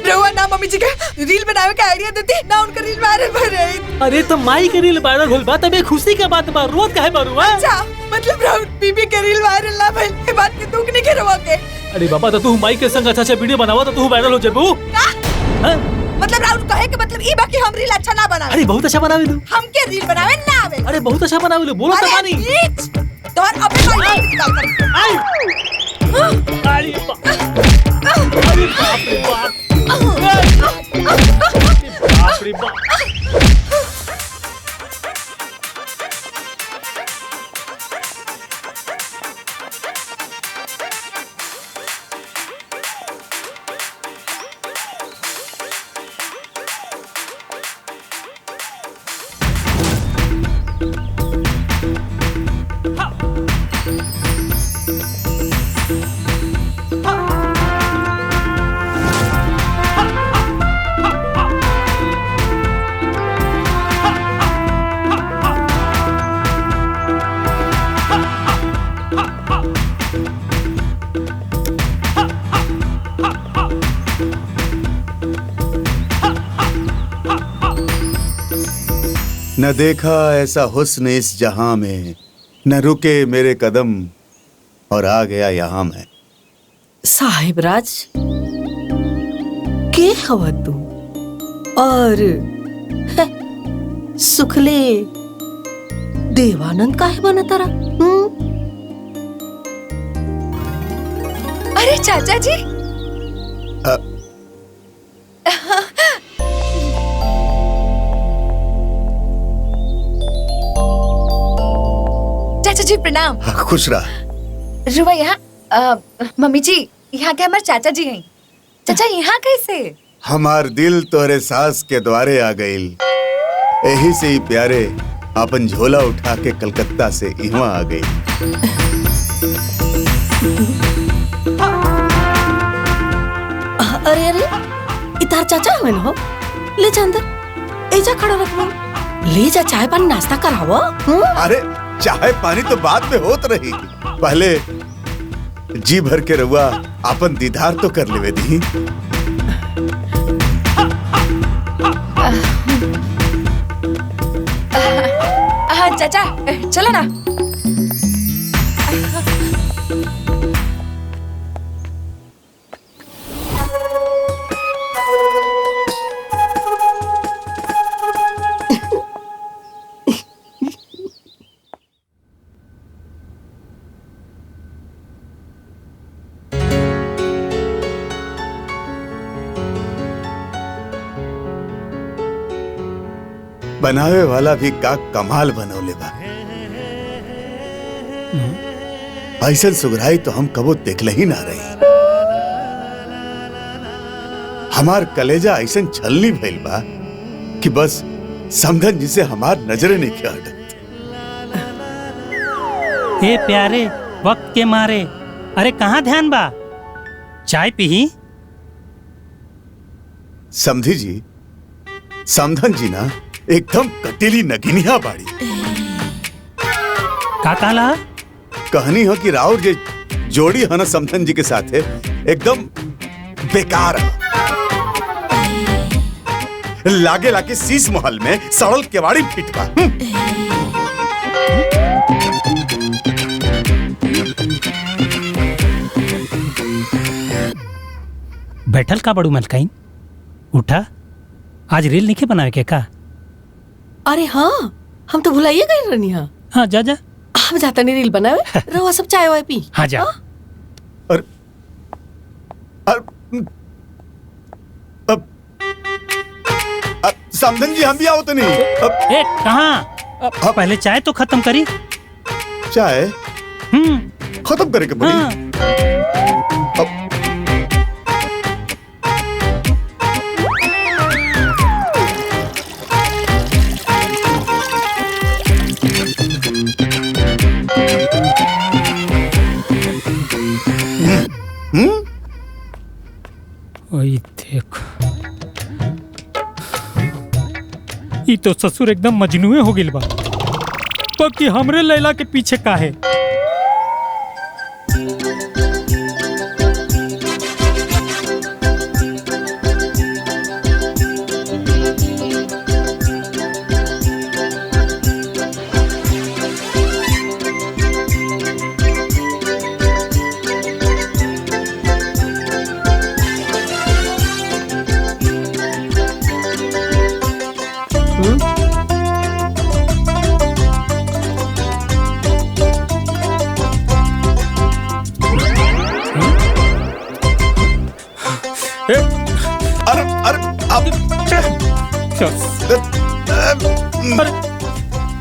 रउआ ना मम्मी जी के रील बनावे का आइडिया देती ना, उनका रील वायरल भर रही। अरे तो माई के रील वायरल भइल बा तबे खुशी के बात बा, रोत काहे बारू? हैं? अच्छा, मतलब राउत बीबी के रील वायरल ना भइल, ये बात के दुख नहीं के रउआ के। अरे बाबा तो तू माई के संग अच्छा वीडियो बनावा तो तू वायरल हो जेबू। हैं? मतलब राउत कहे के मतलब ई बा कि हम रील अच्छा ना बनावे। अरे बहुत अच्छा बनावे तू। हम के रील बनावे ना आवे। अरे बहुत अच्छा बनावे लो, बोलो तो मानी। तोहर अबे माई निकाल कर। आई अरे बाप रे बाप। बाप रे बाप। न देखा ऐसा हुस्न इस जहां में, न रुके मेरे कदम और आ गया यहाँ मैं। साहिब राज के हवा तू और सुखले देवानंद काहे बना तारा? अरे चाचा जी, चाचा जी प्रणाम। खुश रहा। रुआ यहाँ मम्मी जी यहाँ के हमारे चाचा जी हैं। चाचा यहाँ कैसे? हमार दिल तोरे सास के द्वारे आ गईल। यही से ही प्यारे अपन झोला उठा के कलकत्ता से यहाँ आ गई। अरे अरे इतार चाचा हमें हो, ले जा अंदर, एजा खड़ा रखो, ले जा चाय पानी नाश्ता करावो। अरे चाय पानी तो बाद में होत रही, पहले जी भर के रहुआ अपन दीदार तो कर लेवे दी। हाँ चाचा चलो ना। बनावे वाला भी का कमाल बनौले बा। ऐसन सुगराई तो हम कबो देखले ही ना रही। हमार कलेजा ऐसन छलनी भइल बा कि बस समधन जिसे हमार नजरे नहीं हटत। ए प्यारे वक्त के मारे, अरे कहाँ ध्यान बा, चाय पी। समधी जी, समधन जी ना एकदम कटीली नगिनिया बाड़ी। का काला कहानी हो कि राउर जे जोड़ी है ना समधन जी के साथ है एकदम बेकार है। लागे लागे शीश महल में सड़ल केवाड़ी फिट बा। बैठल का बड़ू मलकाइन, उठा, आज रील नहीं बनावे के का? अरे हाँ, हम तो भुलाइए गए रहनी। हाँ जा जा, हम जाता नहीं रील बनावे, रहो सब चाय वाय पी। हाँ जा। और समधन जी हम भी आओ तो नहीं। ए कहाँ, पहले चाय तो खत्म करी। चाय खत्म करे के पड़ी। हाँ। ओए देख, ई तो ससुर एकदम मजनुए हो गिल बा। बाकी हमरे लैला के पीछे का है?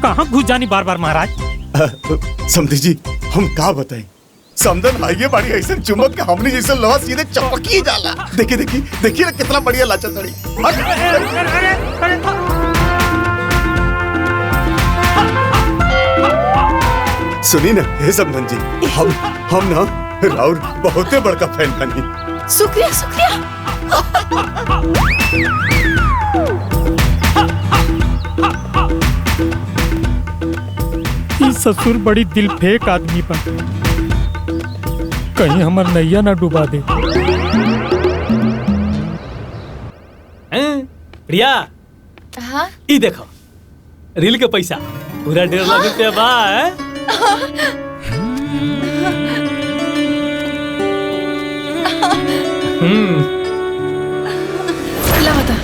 कहाँ घुस जानी बार बार महाराज? समधी जी हम का बताएं, समधन आइए बड़ी ऐसे चुमक के हमने जैसे लोहा सीधे चपकी जाला। देखिए देखिए देखिए ना कितना बढ़िया लाचा तड़ी। सुनी ना हे समधन जी, हम ना राउर बहुत बड़का फैन बनी। शुक्रिया शुक्रिया। ससुर बड़ी दिल फेंक आदमी पर, कहीं हमार नैया ना डुबा दे। प्रिया, हाँ ई देखो रील के पैसा पूरा 1.5 लाख रुपया बा। ला बता।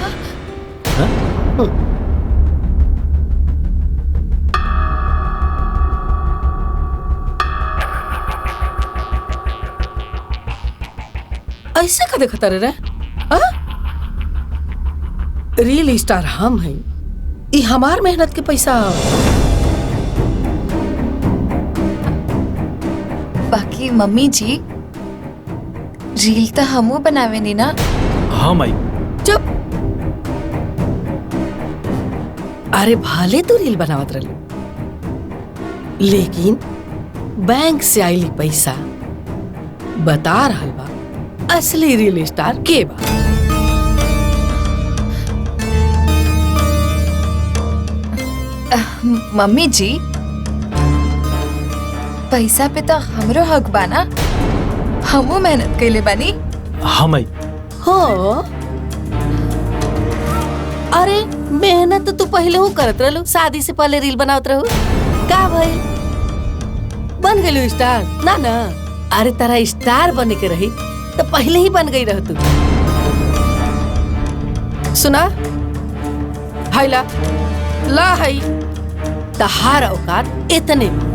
ऐसे का देखता रे? रियल स्टार हम हैं, ई हमार मेहनत के पैसा। बाकी मम्मी जी रील तो हमू बनावे नी ना। हाँ माई। चुप। अरे भाले तू रील बनावत रही, लेकिन बैंक से आईली पैसा बता रहल बा असली रील स्टार के बा। मम्मी जी, पैसा पे तो हमरो हक बा ना, हमू मेहनत कैले बानी। हाँ माई। हो अरे मेहनत तो तू पहले हो करत रहलू, शादी से पहले रील बनावत रहू। का भाई बन गई स्टार ना ना? अरे तारा स्टार बने के रही तो पहले ही बन गई रह तू। सुना हाय ला हाय तहार औकात इतने में।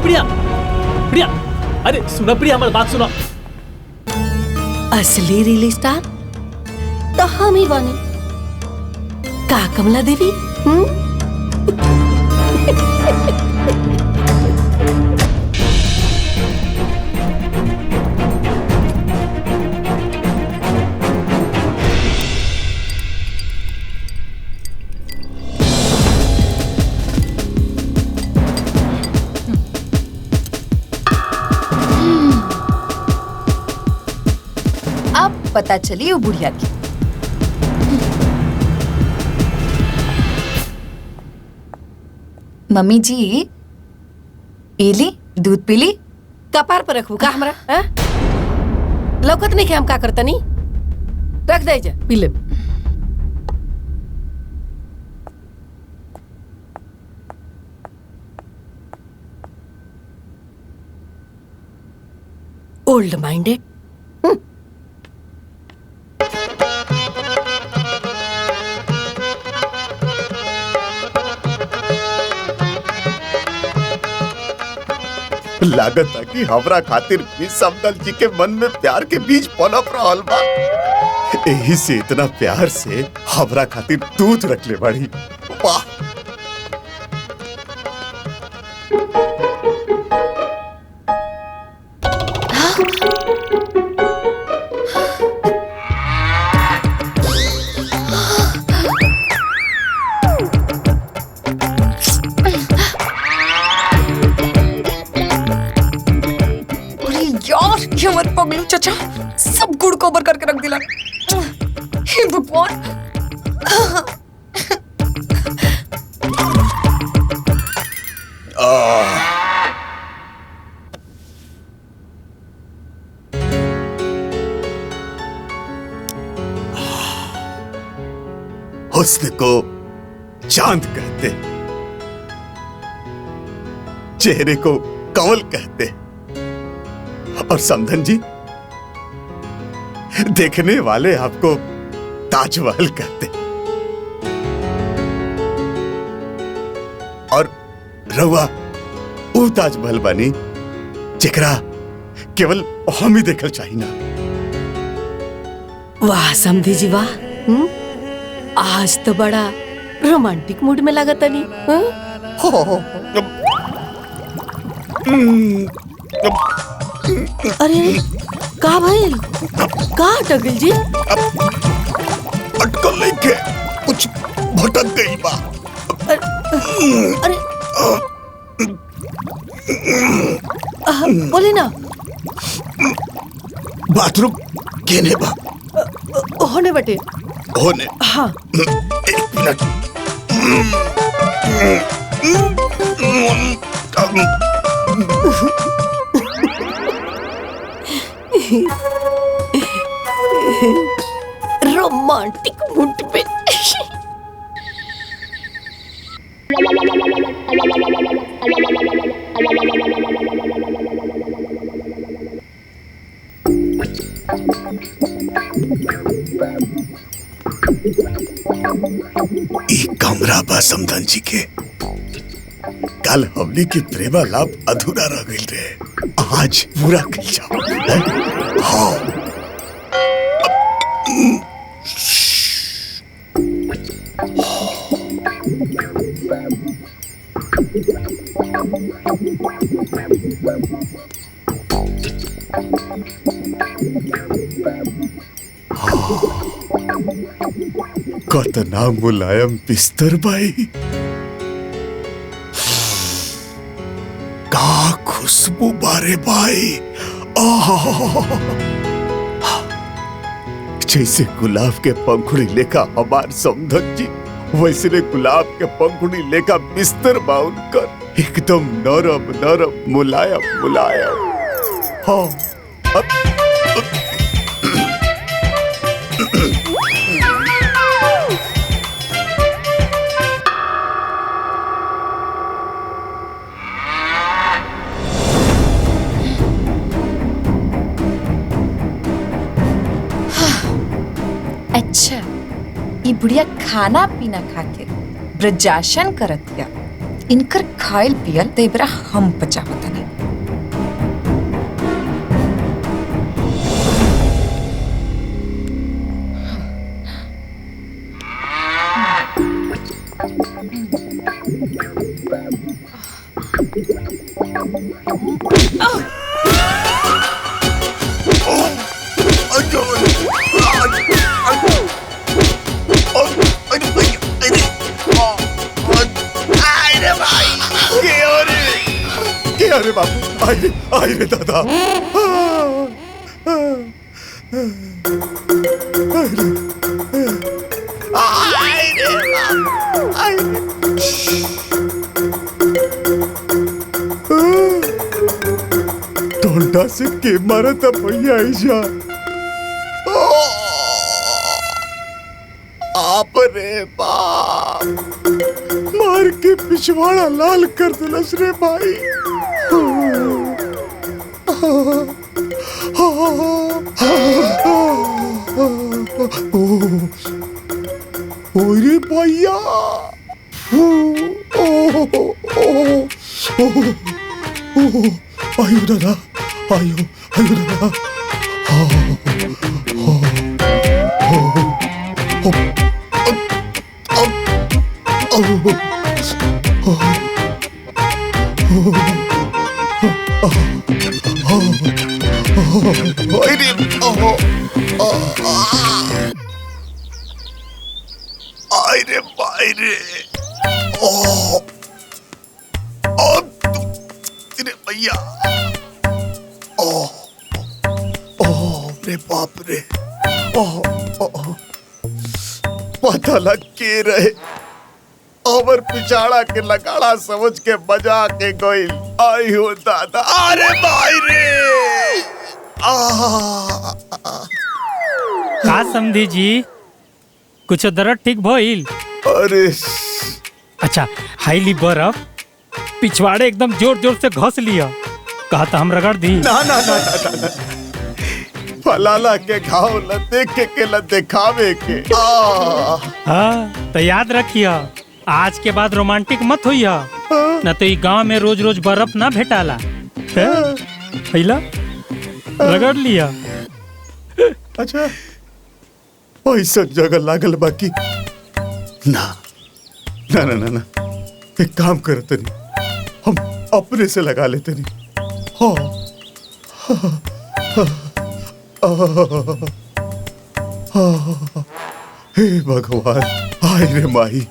प्रिया प्रिया, अरे सुना प्रिया, हमारी बात सुना। असली रील स्टार तो हम ही बने का कमला देवी। अब पता चली वो बुढ़िया की। मम्मी जी, पीली दूध पीली? कपार पर रखू का हमरा? लौकत नहीं के हम का करता नहीं? रख दे जा पी ले। Old minded. लागत था कि हमरा खातिर भी समदल जी के मन में प्यार के बीज पनप रहल बा। यही से इतना प्यार से हमरा खातिर दूध रख ले बड़ी। वाह। क्यों मत पगलू चाचा, सब गुड़ को ऊपर करके रख दिला। हे भगवान। हुस्न को चांद कहते, चेहरे को कमल कहते, और समधन जी देखने वाले आपको ताजमहल कहते। और रवा वो ताजमहल बनी जेकरा केवल हम ही देखल चाहिए ना। वाह समधी जी वाह। आज तो बड़ा रोमांटिक मूड में लगा तनी। अरे का भाई का अटकल जी? अटकल नहीं के कुछ भटक गई बा। अरे बोले ना। बाथरूम केने बा? होने बटे। होने। हाँ। एक मिनट। रोमांटिक मूड पे। ई कमरा बा समधन जी के। कल हमने की प्रेमा लाभ अधूरा रह गई रे, आज पूरा कर जाओ। हाँ कतना मुलायम बिस्तर भाई, का खुशबू बारे भाई। जैसे गुलाब के पंखुड़ी लेखा हमार समधन जी, वैसे ने गुलाब के पंखुड़ी लेखा बिस्तर बाउन कर एकदम नरम नरम मुलायम मुलायम। हाँ अच्छा, ये बुढ़िया खाना पीना खा के ब्रजाशन करत या इनकर खायल पियल ते बरा हम पचावत नहीं। अरे बापू, आई रे दादा। डोंडा से के मारा था भैया ऐसा। आप रे बाप, मार के पिछवाड़ा लाल कर दिलस रे भाई। ओरे भैया, आयो दादा, आयो आयो दादा। आयरे बायरे, तेरे भैया, रे बाप रे, पता लग के रहे, अवर पिछाड़ा के लगाड़ा समझ के बजा के गई। आई हो दादा, अरे भाई रे। का समझी जी, कुछ दर्द ठीक भइल? अरे अच्छा, हाईली बर्फ पिछवाड़े एकदम जोर जोर से घस लिया, कहा था हम रगड़ दी। ना ना ना ना ना, फलाला के घाव ल देखे के ल दिखावे के। हाँ तो याद रखिया, आज के बाद रोमांटिक मत होइया, न तो ई गांव में रोज रोज बर्फ ना भेटाला। पहला रगड़ लिया। अच्छा, ऐसा जगह लागल बाकी ना ना ना ना ना, एक काम करते नहीं, हम अपने से लगा लेते नहीं। हे भगवान, आय रे माही।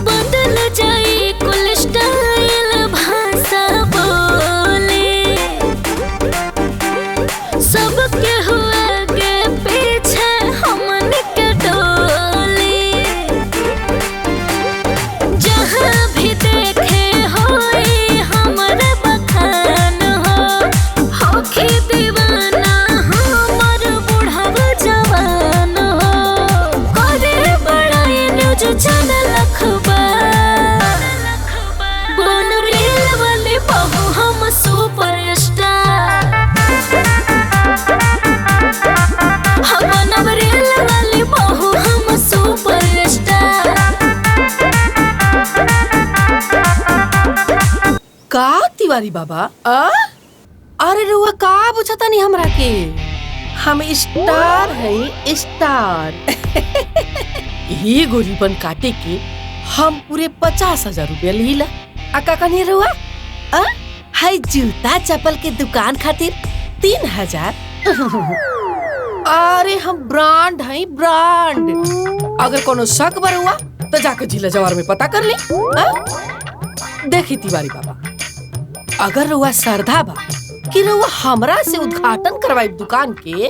बदल जाए कुल स्टाइल भाषा बोल तिवारी बाबा अरे रुआ का बुझता नहीं हमरा के हम स्टार है स्टार ये गोरीबन काटे के हम पूरे 50,000 रुपया लीला का कहनी रुआ हाय जूता चप्पल के दुकान खातिर 3,000 अरे हम ब्रांड है ब्रांड अगर कोनो शक बर हुआ तो जाकर जिला जवार में पता कर ली देखी तिवारी बाबा अगर रुआ श्रद्धा बा कि रुआ हमरा से उद्घाटन करवाई दुकान के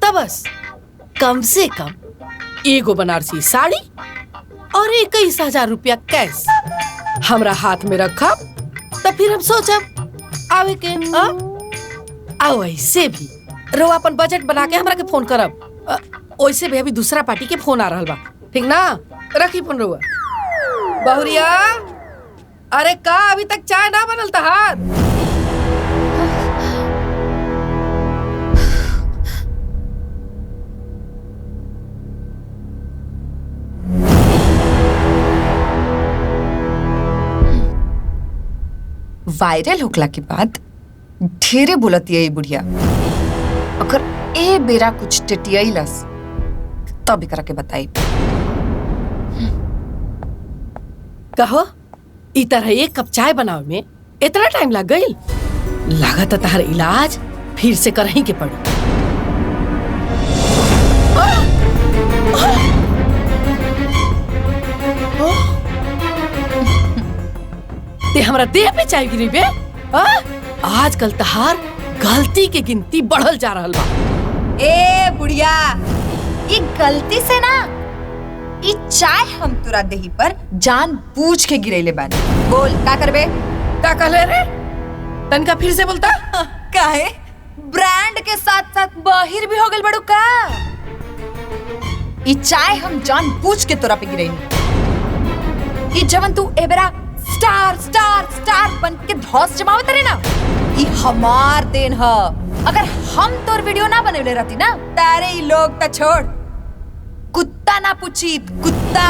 तब बस कम से कम एगो बनारसी साड़ी और 21,000 रुपया कैश हमरा हाथ में रखा तो फिर हम सोचब आवे के आओ ऐसे भी रुआ अपन बजट बना के हमरा के फोन करब वैसे भी अभी दूसरा पार्टी के फोन आ रहा बा ठीक ना रखी फोन रुआ बहुरिया अरे का अभी तक चाय ना बनल तहार वायरल होखला के बाद ढेरे बोलती है ये बुढ़िया अगर ए बेरा कुछ टिटियाइलस तब एकरा के बताई कहो ई तरह एक कप चाय बनावे में इतना टाइम लग गई लागत तहर इलाज फिर से करही के पड़ी ते हमरा देह पे चाय गिरी बे आजकल तहार गलती के गिनती बढ़ल जा रहल बा ए बुढ़िया ये गलती से ना ये चाय हम तुरा देही पर जान बूझ के गिरेले बानी बोल का करबे का कहले रे तनका फिर से बोलता काहे ब्रांड के साथ साथ बाहिर भी हो गल बड़ू का ये चाय हम जान बूझ के तोरा पे गिरैनी ये जवन तू एबरा स्टार स्टार स्टार बन के धौस जमावत रे ना ये हमार देन ह अगर हम तोर वीडियो ना बनवले रहती ना तारे ही लोग त छोड़ कुत्ता ना पूछी कुत्ता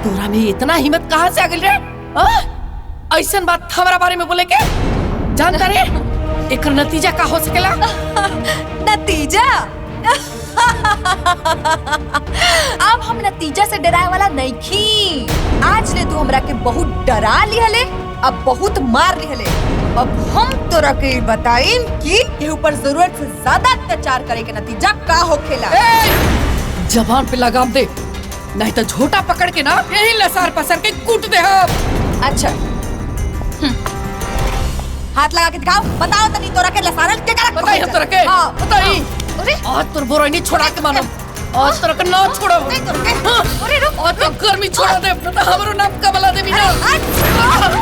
तोरा में इतना हिम्मत कहाँ से आ गई रे ऐसन बात हमारा बारे में बोले के जानता रे एकर नतीजा का हो सकेला नतीजा अब हम नतीजा से डराए वाला नहीं खी आज ले तू हमरा के बहुत डरा लिहले अब बहुत मार लिहले अब हम तोरा के बताइम कि ये ऊपर जरूरत से ज्यादा अत्याचार करे के नतीजा का होखेला जबान पे लगाम दे नहीं तो झोटा पकड़ के ना यही लसार पसर के कूट दे हम अच्छा हाथ लगा के दिखाओ बताओ तनी तोरा के लसारल के करा बताई हम तोरा के हां बताई अरे आज तोर बोरा नहीं छोड़ा के मानो आज तोरा के ना छोड़ो अरे रुक आज तो गर्मी छोड़ा दे तो हमरो नाम कमला देवी ना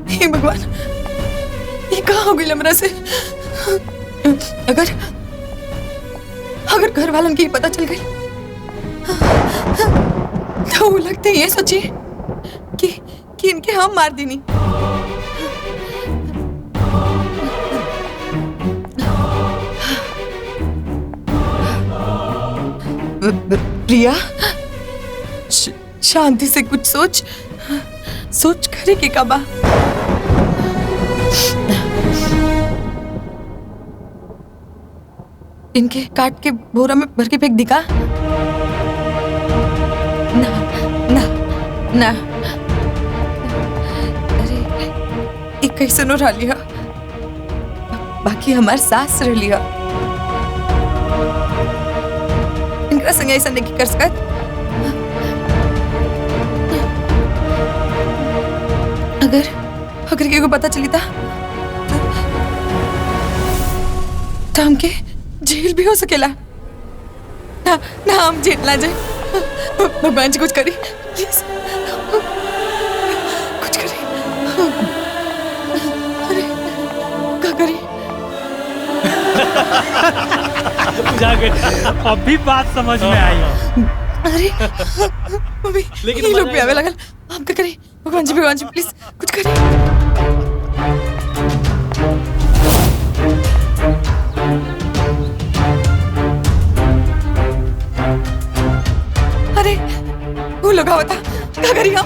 हे भगवान ये कहाँ हो गई हमरा से अगर अगर घर वालों की पता चल गई तो वो लगते ये सोचिए कि इनके हम मार देनी प्रिया शांति से कुछ सोच करे के काबा इनके काट के बोरा में भर के फेंक दिखा ना ना ना अरे एक कैसे नो रह लिया बाकी हमार सास रह लिया इनका संग ऐसा नहीं कर सकत अगर केको पता चली था तो हमके जेल भी हो सकेला ना ना हम जीतना जाए। भगवान जी कुछ करी प्लीज, कुछ करी। अरे क्या करी? अब भी बात समझ में आई। अरे मम्मी लेकिन ये लोग मजा भी आवे आएगा। लगल। हम क्या करी? भगवान जी प्लीज कुछ करी। अरे वो लोग आवता, क्या करी हम?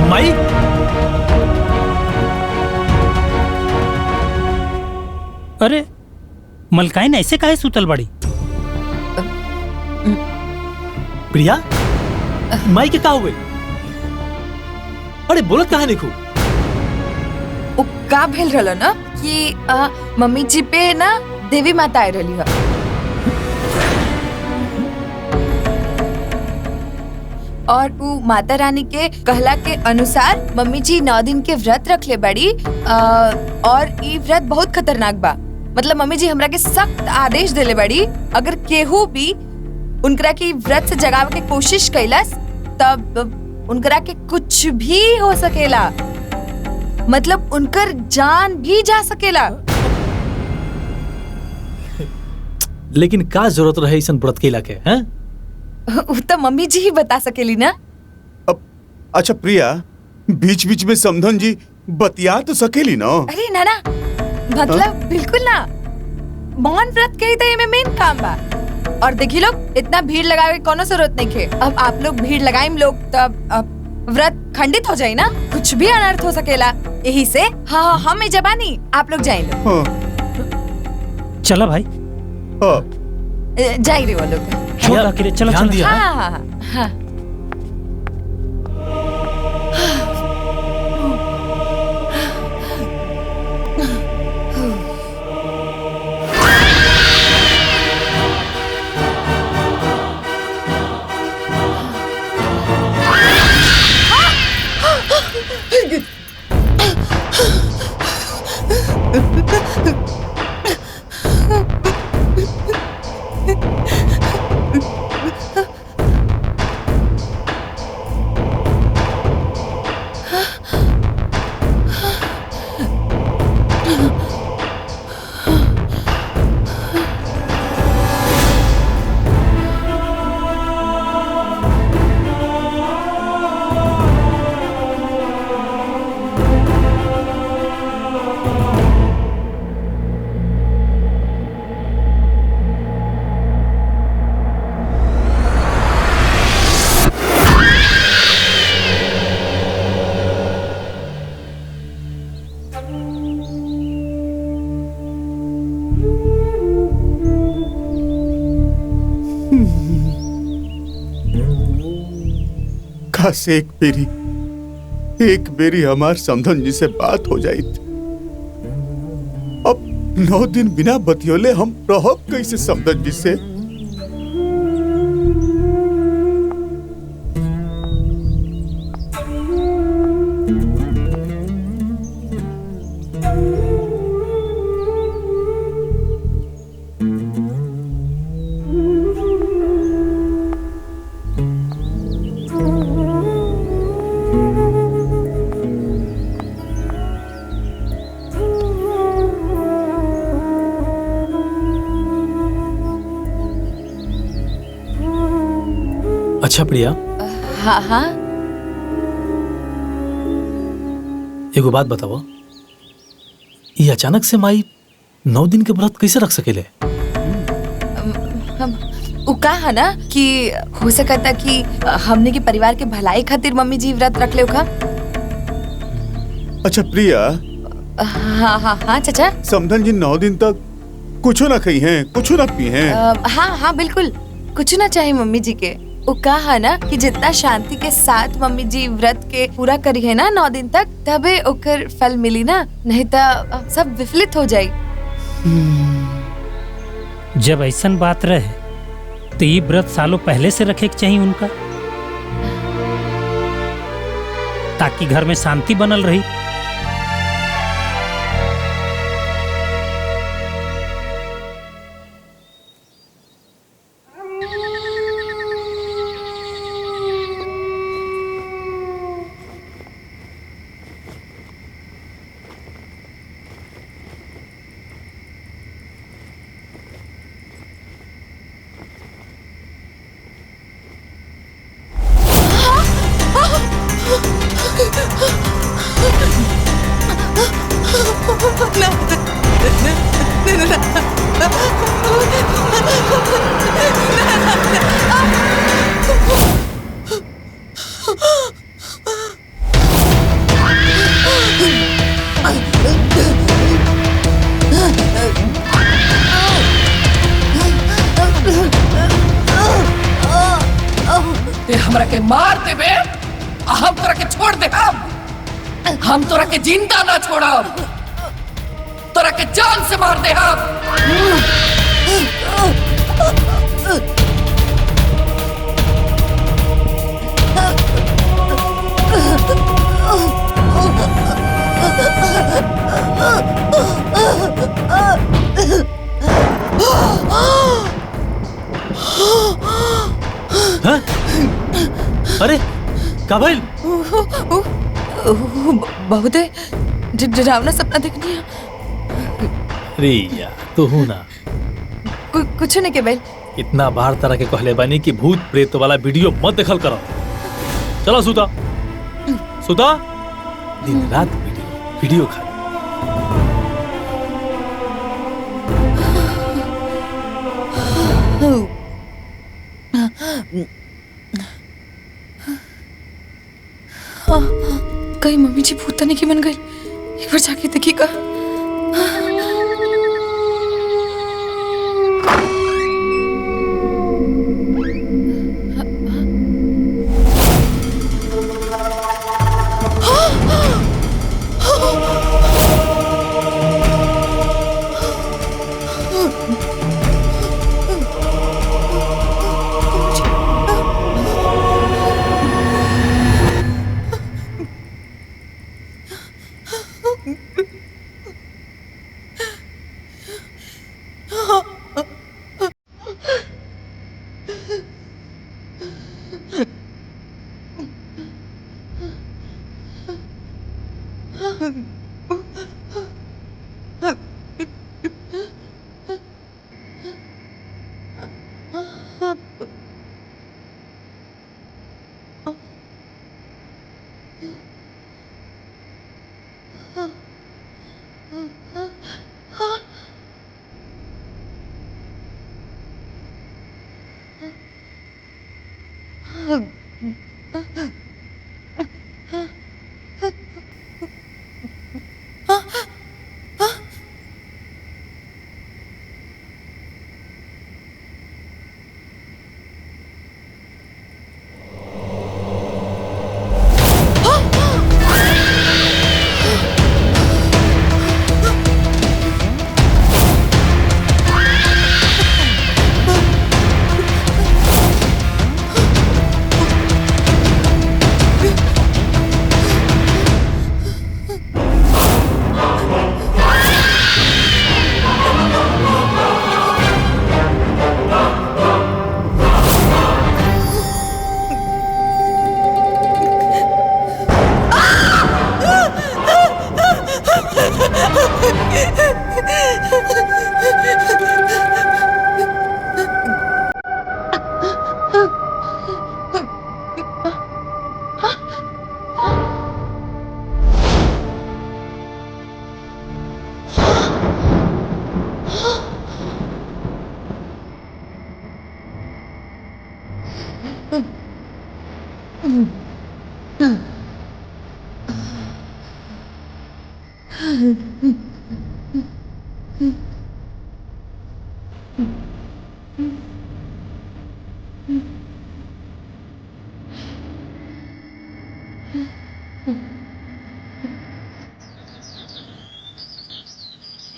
माई अरे मलकाइन ऐसे काहे सुतल बड़ी? प्रिया, माई के का हुए? अरे बोलत कहा नहीं खूब? वो का भेल रहलो ना कि मम्मी जी पे ना देवी माता आए रही है। और वो माता रानी के कहला के अनुसार मम्मी जी 9 दिन के व्रत रख ले बड़ी। और ये व्रत बहुत खतरनाक बा। मतलब मम्मी जी हमरा के सख्त आदेश देले बड़ी, अगर केहू भी उनकरा की व्रत से जगावे के कोशिश कैलस तब उनकरा के कुछ भी हो सकेला। मतलब उनकर जान भी जा सकेला। लेकिन का जरूरत रहे इसन व्रत के इलाके हैं? वो तो मम्मी जी ही बता सकेली ना। अब अच्छा प्रिया, बीच बीच में समधन जी बतिया तो सकेली ना? अरे नाना, मतलब बिल्कुल ना। मौन व्रत के ही तो ये मेन काम बा। और देखी लोग, इतना भीड़ लगावे के कोनो जरूरत नहीं है। अब आप लोग भीड़ लगाइम लोग तब व्रत खंडित हो जाए ना, कुछ भी अनर्थ हो सकेला। यही से हाँ हम ये जबानी, आप लोग जाए लो। हाँ, चला भाई, हाँ। जाए रे वो लोग। छोड़ आखिर, चलो ध्यान चलो। दिया। हाँ हाँ हाँ। काश एक बेरी हमार समधन जी से बात हो जाई। अब 9 दिन बिना बतियोले हम रहब कैसे समधन जी से? अच्छा प्रिया, हाँ हाँ। एगो बात बताओ, ये अचानक से माई 9 दिन के व्रत कैसे रख सकेले? उ कहा ना कि हो सकता कि हमने के परिवार के भलाई खातिर मम्मी जी व्रत रख ले का। अच्छा प्रिया, हाँ हाँ हाँ चाचा। समधन जी 9 दिन तक कुछ ना खाई हैं, कुछ ना पी हैं। हाँ हाँ बिल्कुल, कुछ ना चाहिए मम्मी जी के। वो कहा ना कि जितना शांति के साथ मम्मी जी व्रत के पूरा करी है ना 9 दिन तक, तबे ओकर फल मिली ना, नहीं तो सब विफलित हो जाई। जब ऐसन बात रहे तो ये व्रत सालों पहले से रखे के चाहिए उनका, ताकि घर में शांति बनल रही। ते हमरा के मार देबे, हम तोरा के छोड़ दे। हम तोरा के जिंदा ना छोड़ब, तोरा के जान से मार दे हम। हाँ? अरे का भइल? बहुत डरावना सपना देखनी है। अरे यार तू हूँ ना, कुछ नहीं के बैल। इतना बार तरह के कहले बानी कि भूत प्रेत वाला वीडियो मत देखल करो। चलो सुता सुता, दिन रात वीडियो खा। कहीं मम्मी जी भूतनी की बन गई, एक बार जाके देखिएगा।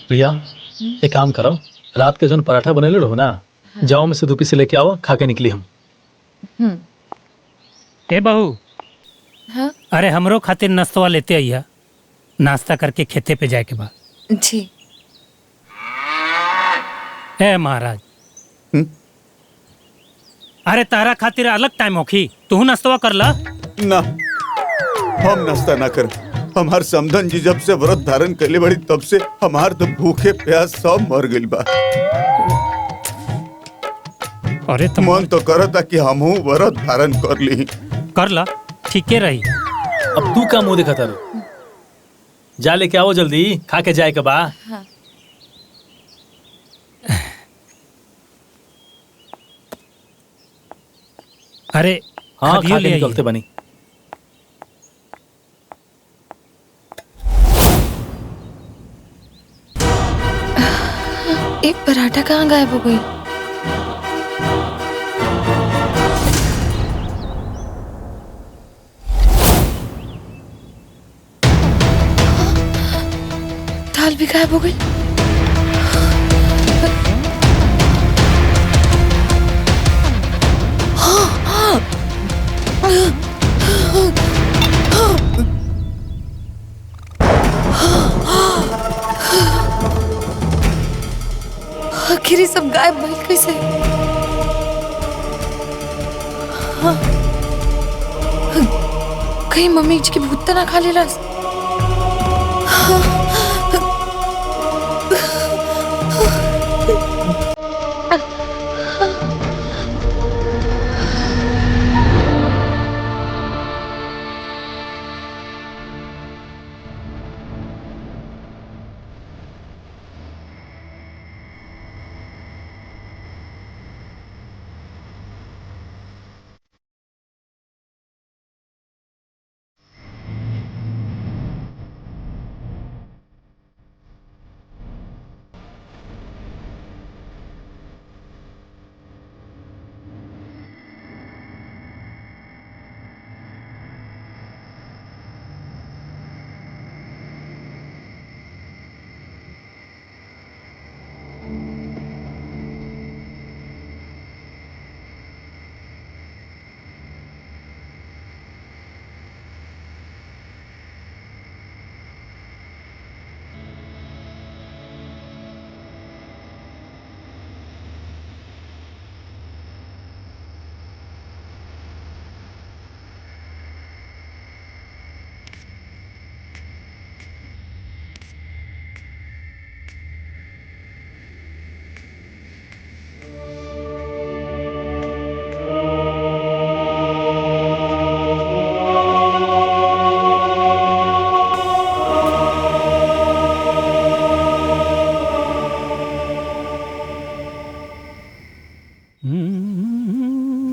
प्रिया एक काम करो, रात के जौन पराठा बनेले रहो ना, जाओ में से 2 पीस लेके आओ, खा के निकली हम। ए बहू, हाँ अरे हमरो खातिर नाश्ता लेते आइया, नाश्ता करके खेते पे जाए के बाद। जी। ए महाराज, अरे तारा खातिर अलग टाइम होखी, तू नाश्ता कर ला। ना, हम नाश्ता ना कर। हमार समधन जी जब से व्रत धारण करले बड़ी तब से हमार तो भूखे प्यास सब मर गइल बा। अरे तुम मन तो करता कि हमहू व्रत धारण कर ली। कर ला, ठीके रही। अब तू का मुंह दिखाता रो, जा लेके आओ जल्दी, खा के जाए के बा। हाँ। अरे हाँ, खदियो खा के ले निकलते आइए। बनी। एक पराठा कहाँ गायब हो गई? दाल भी गायब हो गई। आखिर ये सब गायब भइल कैसे? हाँ। कहीं मम्मी जी की भूत ना खा लेला।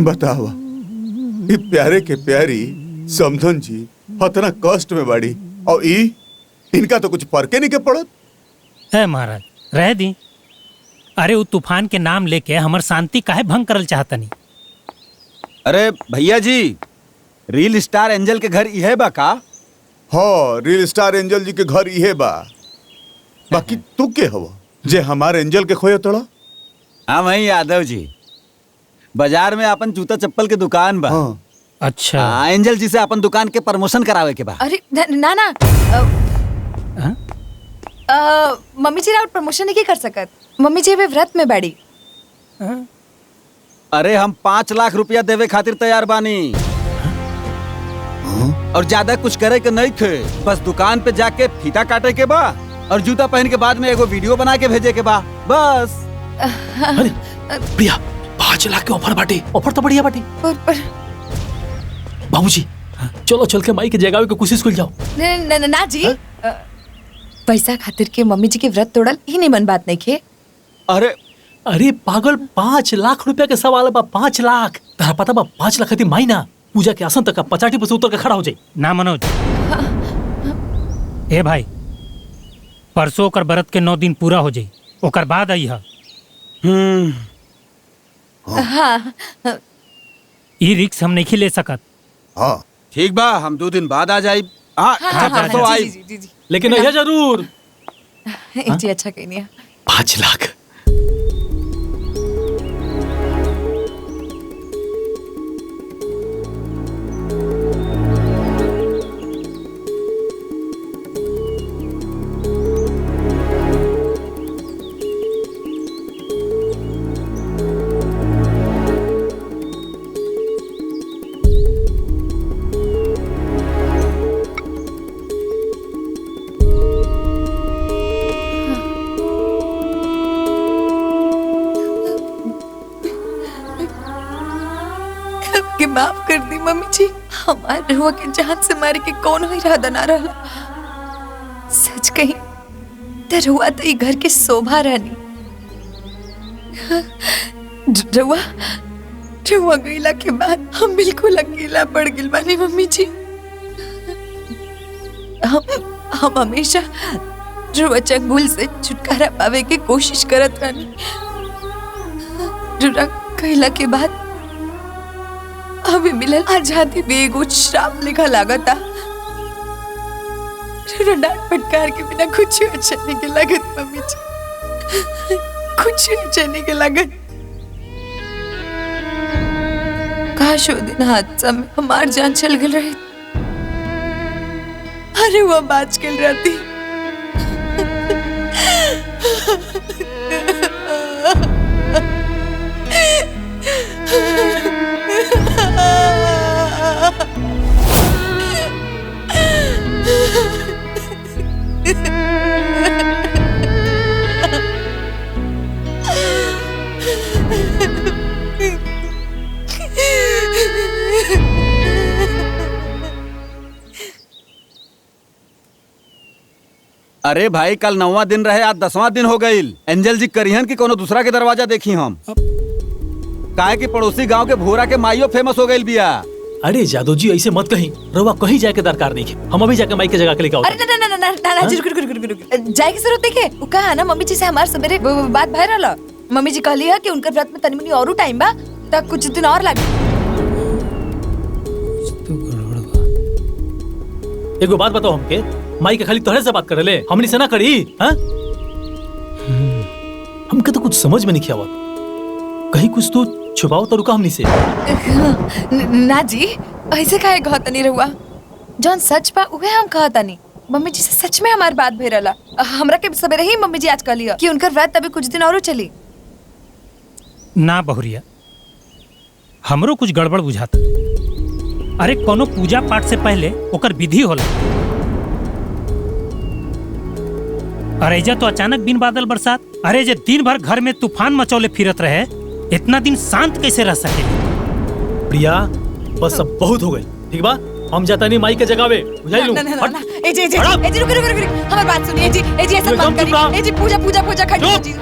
बतावा, ये प्यारे के प्यारी समधन जी इतना कष्ट में बाड़ी और इनका तो कुछ फर्क नहीं के पड़त। है महाराज, रह दी। अरे वो तूफान के नाम लेके हमर शांति काहे भंग करल चाहतनी। अरे भैया जी, रील स्टार एंजल के घर इहे बा का? हाँ, रील स्टार एंजल जी के घर इहे बा। बाकी तू के हवा जे हमारे एंजल के खोया तोड़ा? हाँ वही यादव जी, बाजार में अपन जूता चप्पल के दुकान बा। हाँ। अच्छा। हाँ, एंजल जी से अपन दुकान के प्रमोशन करावे के बा। अरे ना ना, मम्मी जी राउट प्रमोशन नहीं कर सकत। मम्मी जी अभी व्रत में बाड़ी। अरे हम 5 लाख रुपया देवे खातिर तैयार बानी। और ज्यादा कुछ करे के नहीं थे, बस दुकान पे जाके फीता काटे के बा और जूता पहन के बाद में एगो वीडियो बना के भेजे के बा, बस। अरे प्रिया, 5 लाख के ऑफर बाटे, ऑफर तो बढ़िया बाटे। पर बाबूजी, चलो चल के माई के जगावे के कोशिश कर जाओ। ना जी, पैसा खातिर के मम्मी जी के व्रत तोड़ल ही नहीं मन बात नहीं खे। अरे पागल, 5 लाख रुपया के सवाल बा। 5 लाख, तहरा पता बा 5 लाख थी माई ना, पूजा के आसन तक का पचाटी पर से उतर के खड़ा हो जाई। ना मनोज। ए भाई, परसों ओकर व्रत के 9 दिन पूरा हो जाई, ओकर बाद आई है। हाँ ई रिक्स हम नहीं ले सकत। हाँ ठीक बा, हम 2 दिन बाद आ जाई। हाँ, हाँ परसों आई। जी लेकिन यह जरूर जी अच्छा कहीं नहीं 5 लाख। कि माफ कर दी मम्मी जी, हमारे रुआ के जान से मारे के कौन हो इरादा ना रहा। सच कही तो रुआ तो ये घर के शोभा रहनी। रुआ रुआ गईला के बाद हम बिल्कुल अकेला पड़ गइल बानी मम्मी जी। हम हमेशा रुआ चंगुल से छुटकारा पावे की कोशिश करत रहनी। रुआ गईला के बाद अभी मिलल आजादी भी एगो श्राप लिखा लागता। डांट फटकार के बिना कुछ अच्छा नहीं के लागत मम्मी जी, कुछ अच्छा नहीं के लागत। काश वो दिन हादसा में हमार जान चल गई रही। अरे वो बाज गल रहती। अरे भाई, कल 9वां दिन रहे, आज 10वां दिन हो गई। एंजल जी करिहन की कोनो दूसरा के दरवाजा देखी हम। काहे कि पड़ोसी गांव के भोरा के माइयो फेमस हो गई बिया। अरे जादू जी ऐसे मत कहीं, रवा कहीं जाए के दरकार नहीं है। हम अभी जाके माई के जगह के लेके आओ। अरे ना जी, रुक जाए की जरूरत देखे। वो कहा ना मम्मी जी से हमार सवेरे बात भय रहला। मम्मी जी कहली है कि उनके व्रत में तनी मनी और टाइम बा, तक कुछ दिन और लगे। एगो बात बताओ हमके, माई के खाली तोहरे से बात करे ले, हमनी से ना करी। हाँ? हमके तो कुछ समझ में नहीं आवत, कहीं कुछ तो छुपाओ तो रुका हमनी से। ना जी, ऐसे काहे कहत नहीं रहुआ। जौन सच बा उहे हम कहत नहीं। मम्मी जी से सच में हमार बात भय रहला। हमरा के सवेरे ही मम्मी जी आज कहली कि उनकर व्रत अभी कुछ दिन और चली। ना बहुरिया, हमरो कुछ गड़बड़ बुझाता। अरे कोनो पूजा पाठ से पहले ओकर विधि होला। अरे जा तो अचानक बिन बादल बरसात। अरे जे दिन भर घर में तूफान मचौले फिरत रहे, इतना दिन शांत कैसे रह सके? प्रिया बस अब बहुत हो गई, ठीक बा? हम जाता नहीं माई के जगावे, बुझाई लूं। ना ए जी रुक हमारी बात सुनिए जी। ए जी ऐसा मत करिए। ए जी पूजा खड़ी जी।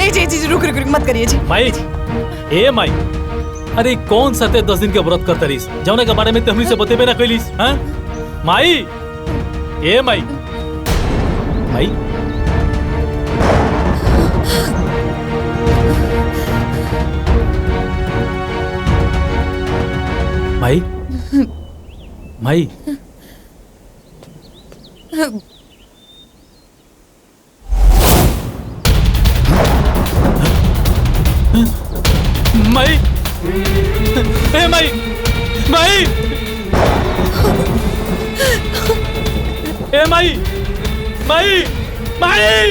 ए जी रुक मत करिए जी। माई जी, ए माई, अरे कौन सा 10 दिन के व्रत करता रहीस, जौने के बारे में हमनी से बतेबे ना कइलीस। हां माई, ए माई, माई माई माई माई, ए माई, माई, ए माई, माई, माई,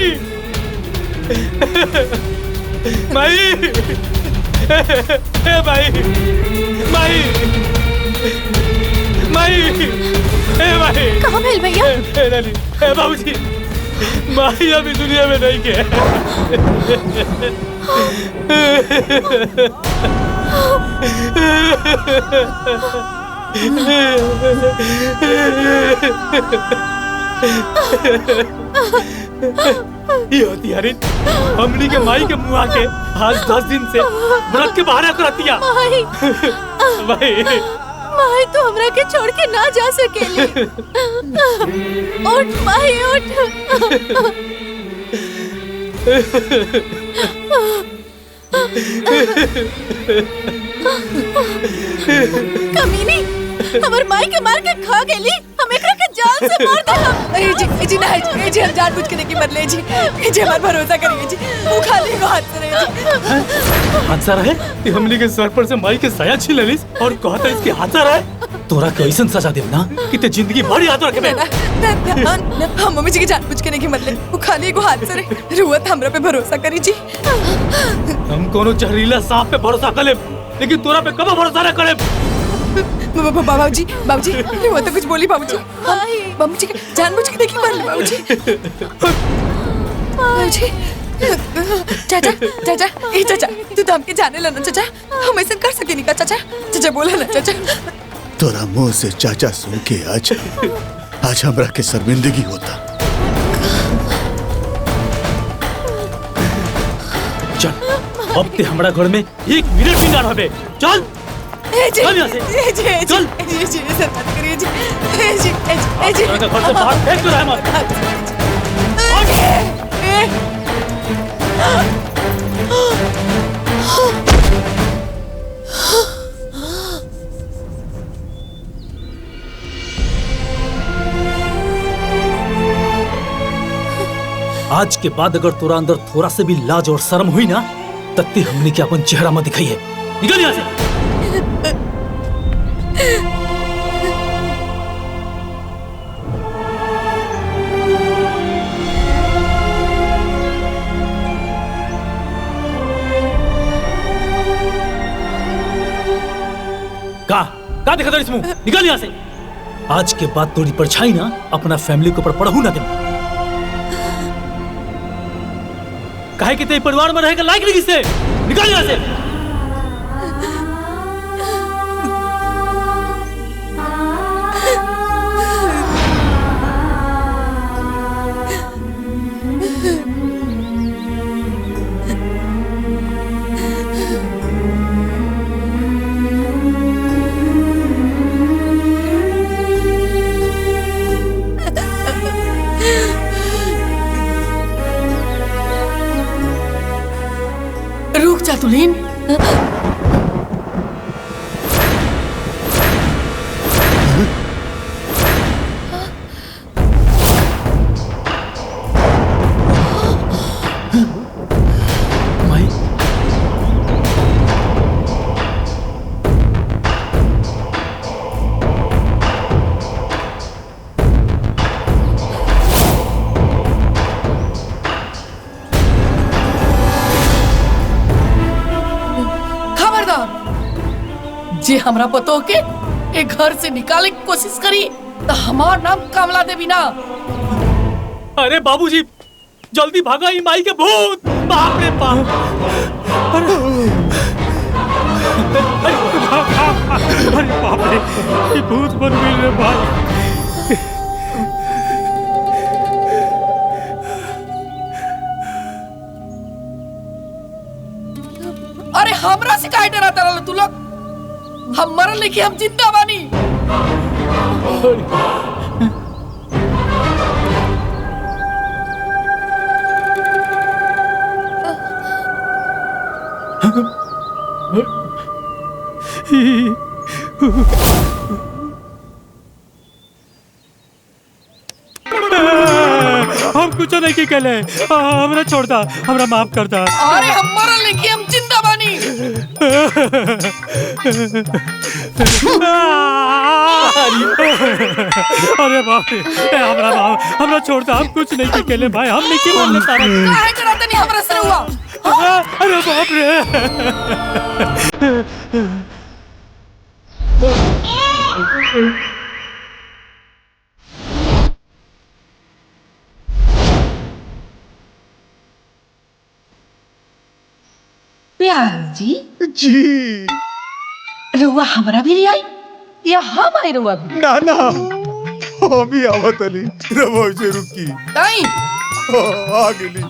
माई, ए माई, माई, माई, ए माई, कहाँ भेल भैया? ए नानी, ए बाबूजी, माई अभी दुनिया में नहीं के। ये होती हरिन, हमनी के माई के मुँह आके आज 10 दिन से व्रत के बाहर कर दिया। माई, भाई माई तो हमरा के छोड़ के ना जा सकेली। उठ माई उठ। कमीनी हमर माई के मार के खा गेली, हम एकरा के जान से मार दे हम। जी ना जी हम जानबूझ के नहीं मरले जी। जी हमार भरोसा करिए जी, वो खाली को हाथ से रहे जी। हादसा रहे कि हमने के सर पर से माई के साया छीन लेलिस और कहता इसके हादसा रहे। तोरा के ऐसन सजा देब ना कि ते जिंदगी भर याद रखबे। हम मम्मी जी के जानबूझ के नहीं मरले, वो खाली को हाथ से रहे। रुआ हमरा पे भरोसा करी जी। हम कोनो जहरीला सांप पे भरोसा कर लेब, लेकिन तोरा पे कब भरोसा न करब। बाबूजी वो तो कुछ बोली बाबूजी। मम्मी जी के जानबूझ के नहीं मरले बाबूजी। बाबूजी चाचा ए चाचा तू तो हमके जाने ला ना चाचा, हम ऐसा कर सके नहीं का चाचा बोला ना चाचा। तोरा मुंह से चाचा सुन के आज हमरा के शर्मिंदगी होता। चल अब ते हमरा घर में 1 मिनट भी ना रहबे। चल चल यहाँ से। चल जी सर बात करिए जी। जी घर से बाहर फेंक दो रहमत। आज के बाद अगर तोरा अंदर थोड़ा से भी लाज और शर्म हुई ना, तत्ते हमने के अपन चेहरा मत दिखाई है। निकल यहाँ से। का देखा तेरे मुंह? निकल यहाँ से। आज के बाद तोरी परछाई ना अपना फैमिली के ऊपर पड़हू ना दे। काहे कि तेरे परिवार में रहेगा लायक नहीं किससे। निकल यहाँ से। रुक जा तुलीन। माई जे हमरा पतो के एक घर से निकाले की कोशिश करी तो हमार नाम कमला देवी ना। अरे बाबूजी जल्दी भागा, ई माई के भूत। बाप रे बाप। अरे बाप रे, ई भूत बन गई रे भाई। अरे हमरा से काहे डराता रहल तू लोग? हम मरल नहीं कि हम जिंदा बानी। हम कुछ नहीं की कहले, हमरा छोड़ दा, हमरा माफ कर दा। अरे हम मरल नहीं कि हम जिंदा बानी। अरे बाप रे, हमरा छोड़ दा, हम कुछ नहीं की कहले भाई, हम नहीं की मारले तारा। काहे डराता नहीं हमरा से हुआ? अरे बाप रे। प्यार जी जी रुआ हमरा भी आई या हम आई रुआ भी? ना ना हम ही आवत अली रवो से रुकी नहीं आ गेली।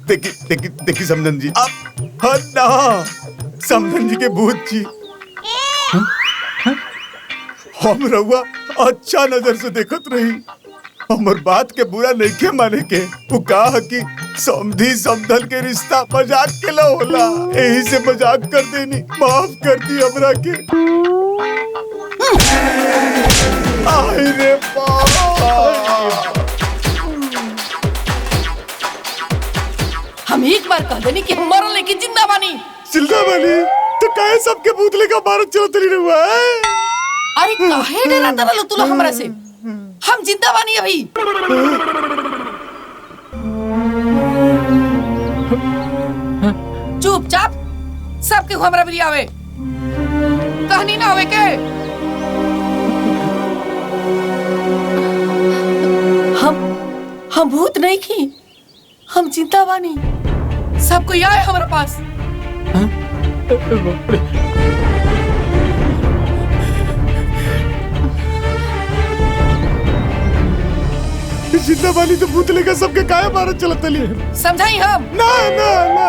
देखी देखी देखी समधन जी अब ना समधन जी के भूत जी हम रहुआ अच्छा नजर से देखत रही, हमर बात के बुरा नहीं के माने के। वो कहा कि समधी समधन के रिश्ता मजाक के ला होला, यही से मजाक कर देनी, माफ कर दी हमरा के। आई रे बाबा, हम एक बार कह देनी कि हम मरल लेकिन जिंदा बानी। जिंदा बानी तो काहे सबके भूतले का भारत चलत रही रहुआ? अरे काहे डरा तरल तू लोग हमरा से? हम जिंदा बानी अभी। चुपचाप सबके हमरा भी आवे, कहानी ना आवे के। हम भूत नहीं की, हम जिंदा बानी। सब कोई आए हमारे पास। जिंदा बानी तो भूतले का सबके काहे भारत चलत रही? समझाई हम? ना ना ना।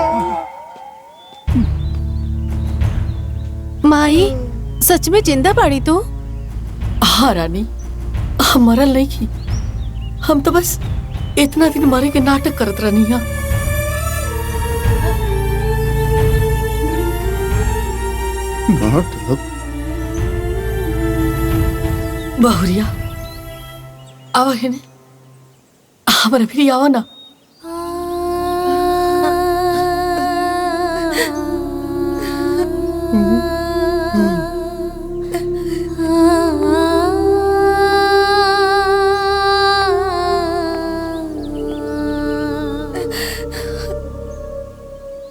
माई सच में जिंदा बाड़ी तू? हाँ रानी, हम मरल नहीं की, हम तो बस इतना दिन मरे के नाटक करत रहनी है। नाटक? बहुरिया आवा है ने, हमारे फिर आवा ना।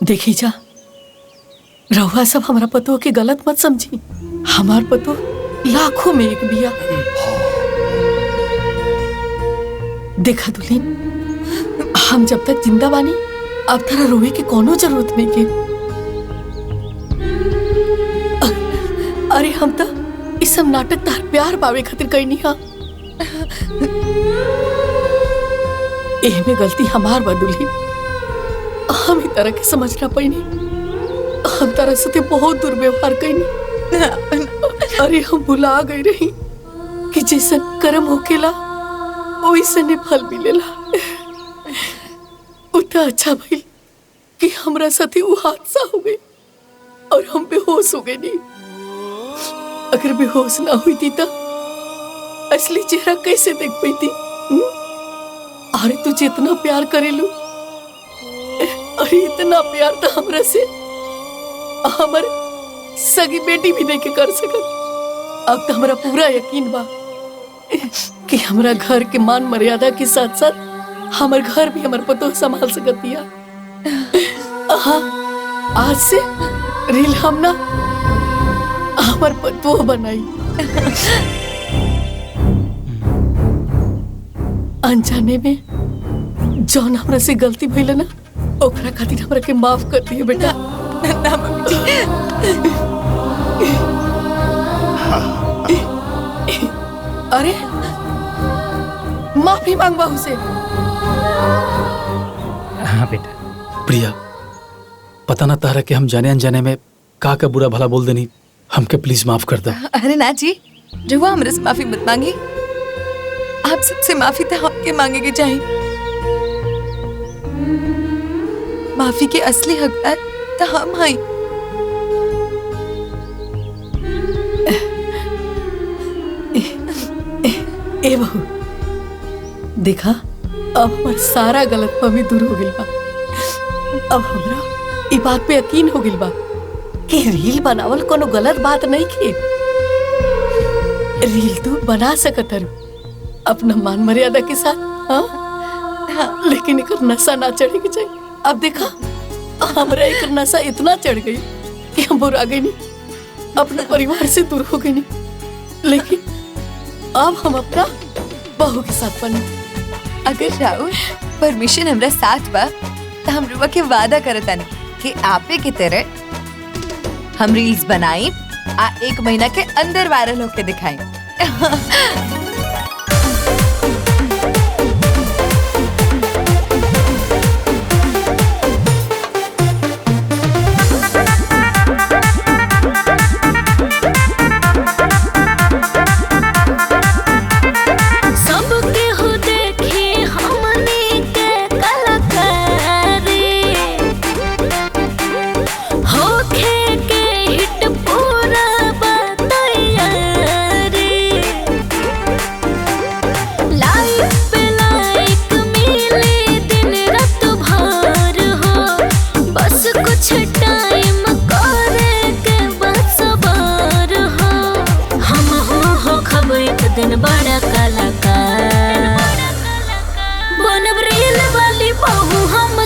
देखी जा, रहुआ सब हमारा पतो के गलत मत समझी। हमार पतो लाखों में एक बिया। देखा दुल्हन, हम जब तक जिंदा बानी अब तेरा रोए की कोनो जरूरत नहीं के। अरे हम तो इस सब नाटक तार प्यार पावे खातिर कहीं हा। एह में गलती हमार बा दुल्हन, हम ही तरह के समझना पैनी। हम तरह से बहुत दुर्व्यवहार कईनी। अरे हम भुला गई रही कि जैसन कर्म होकेला वैसने फल मिलेला। उतना अच्छा भइल कि हमरा साथे वो हादसा हो गई और हम बेहोश हो गए। नहीं, अगर बेहोश ना हुई थी तो असली चेहरा कैसे देख पाई थी? अरे तू जितना प्यार करेलू, अरे इतना प्यार तो हमरा से हमारे सगी बेटी भी नहीं के कर सकत। अब तो हमारा पूरा यकीन बा कि हमारा घर के मान मर्यादा के साथ साथ हमार घर भी हमार पतो संभाल सकतिया। आज से रील हम ना हमार पतो बनाई। अनजाने में जौन हमरा से गलती भइल ना, ओकरा खातिर हमरा के माफ कर दिए बेटा। ना मम्मी जी। अरे माफी मांग बहू से। हाँ बेटा। प्रिया, पता ना तारा कि हम जाने अनजाने में का बुरा भला बोल देनी, हमके प्लीज माफ कर दो। अरे ना जी, जो हमरे से माफी मत मांगी। आप सबसे माफी तो हमके मांगे के चाहिए। माफी के असली हकदार तो हम हैं। ए बहू, देखा अब हमार सारा गलतफहमी दूर हो गई बा। अब हमरा ई बात पे यकीन हो गई बा कि रील बनावल कोनो गलत बात नहीं के। रील तू बना सकत हरु अपना मान मर्यादा के साथ। हाँ, लेकिन एक नशा ना चढ़े के चाहिए। अब देखा हमरा एक नशा इतना चढ़ गई कि हम बुरा गई नहीं, अपने परिवार से दूर हो गई नहीं। लेकिन अब हम अपना बहू के साथ बने। अगर राहुल परमिशन हमरा साथ बा तो हम रुआ के वादा करतानी कि आपे की तरह हम रील्स बनाई आ 1 महीना के अंदर वायरल होके दिखाई। कलाकार बनब रील वाली बहू हम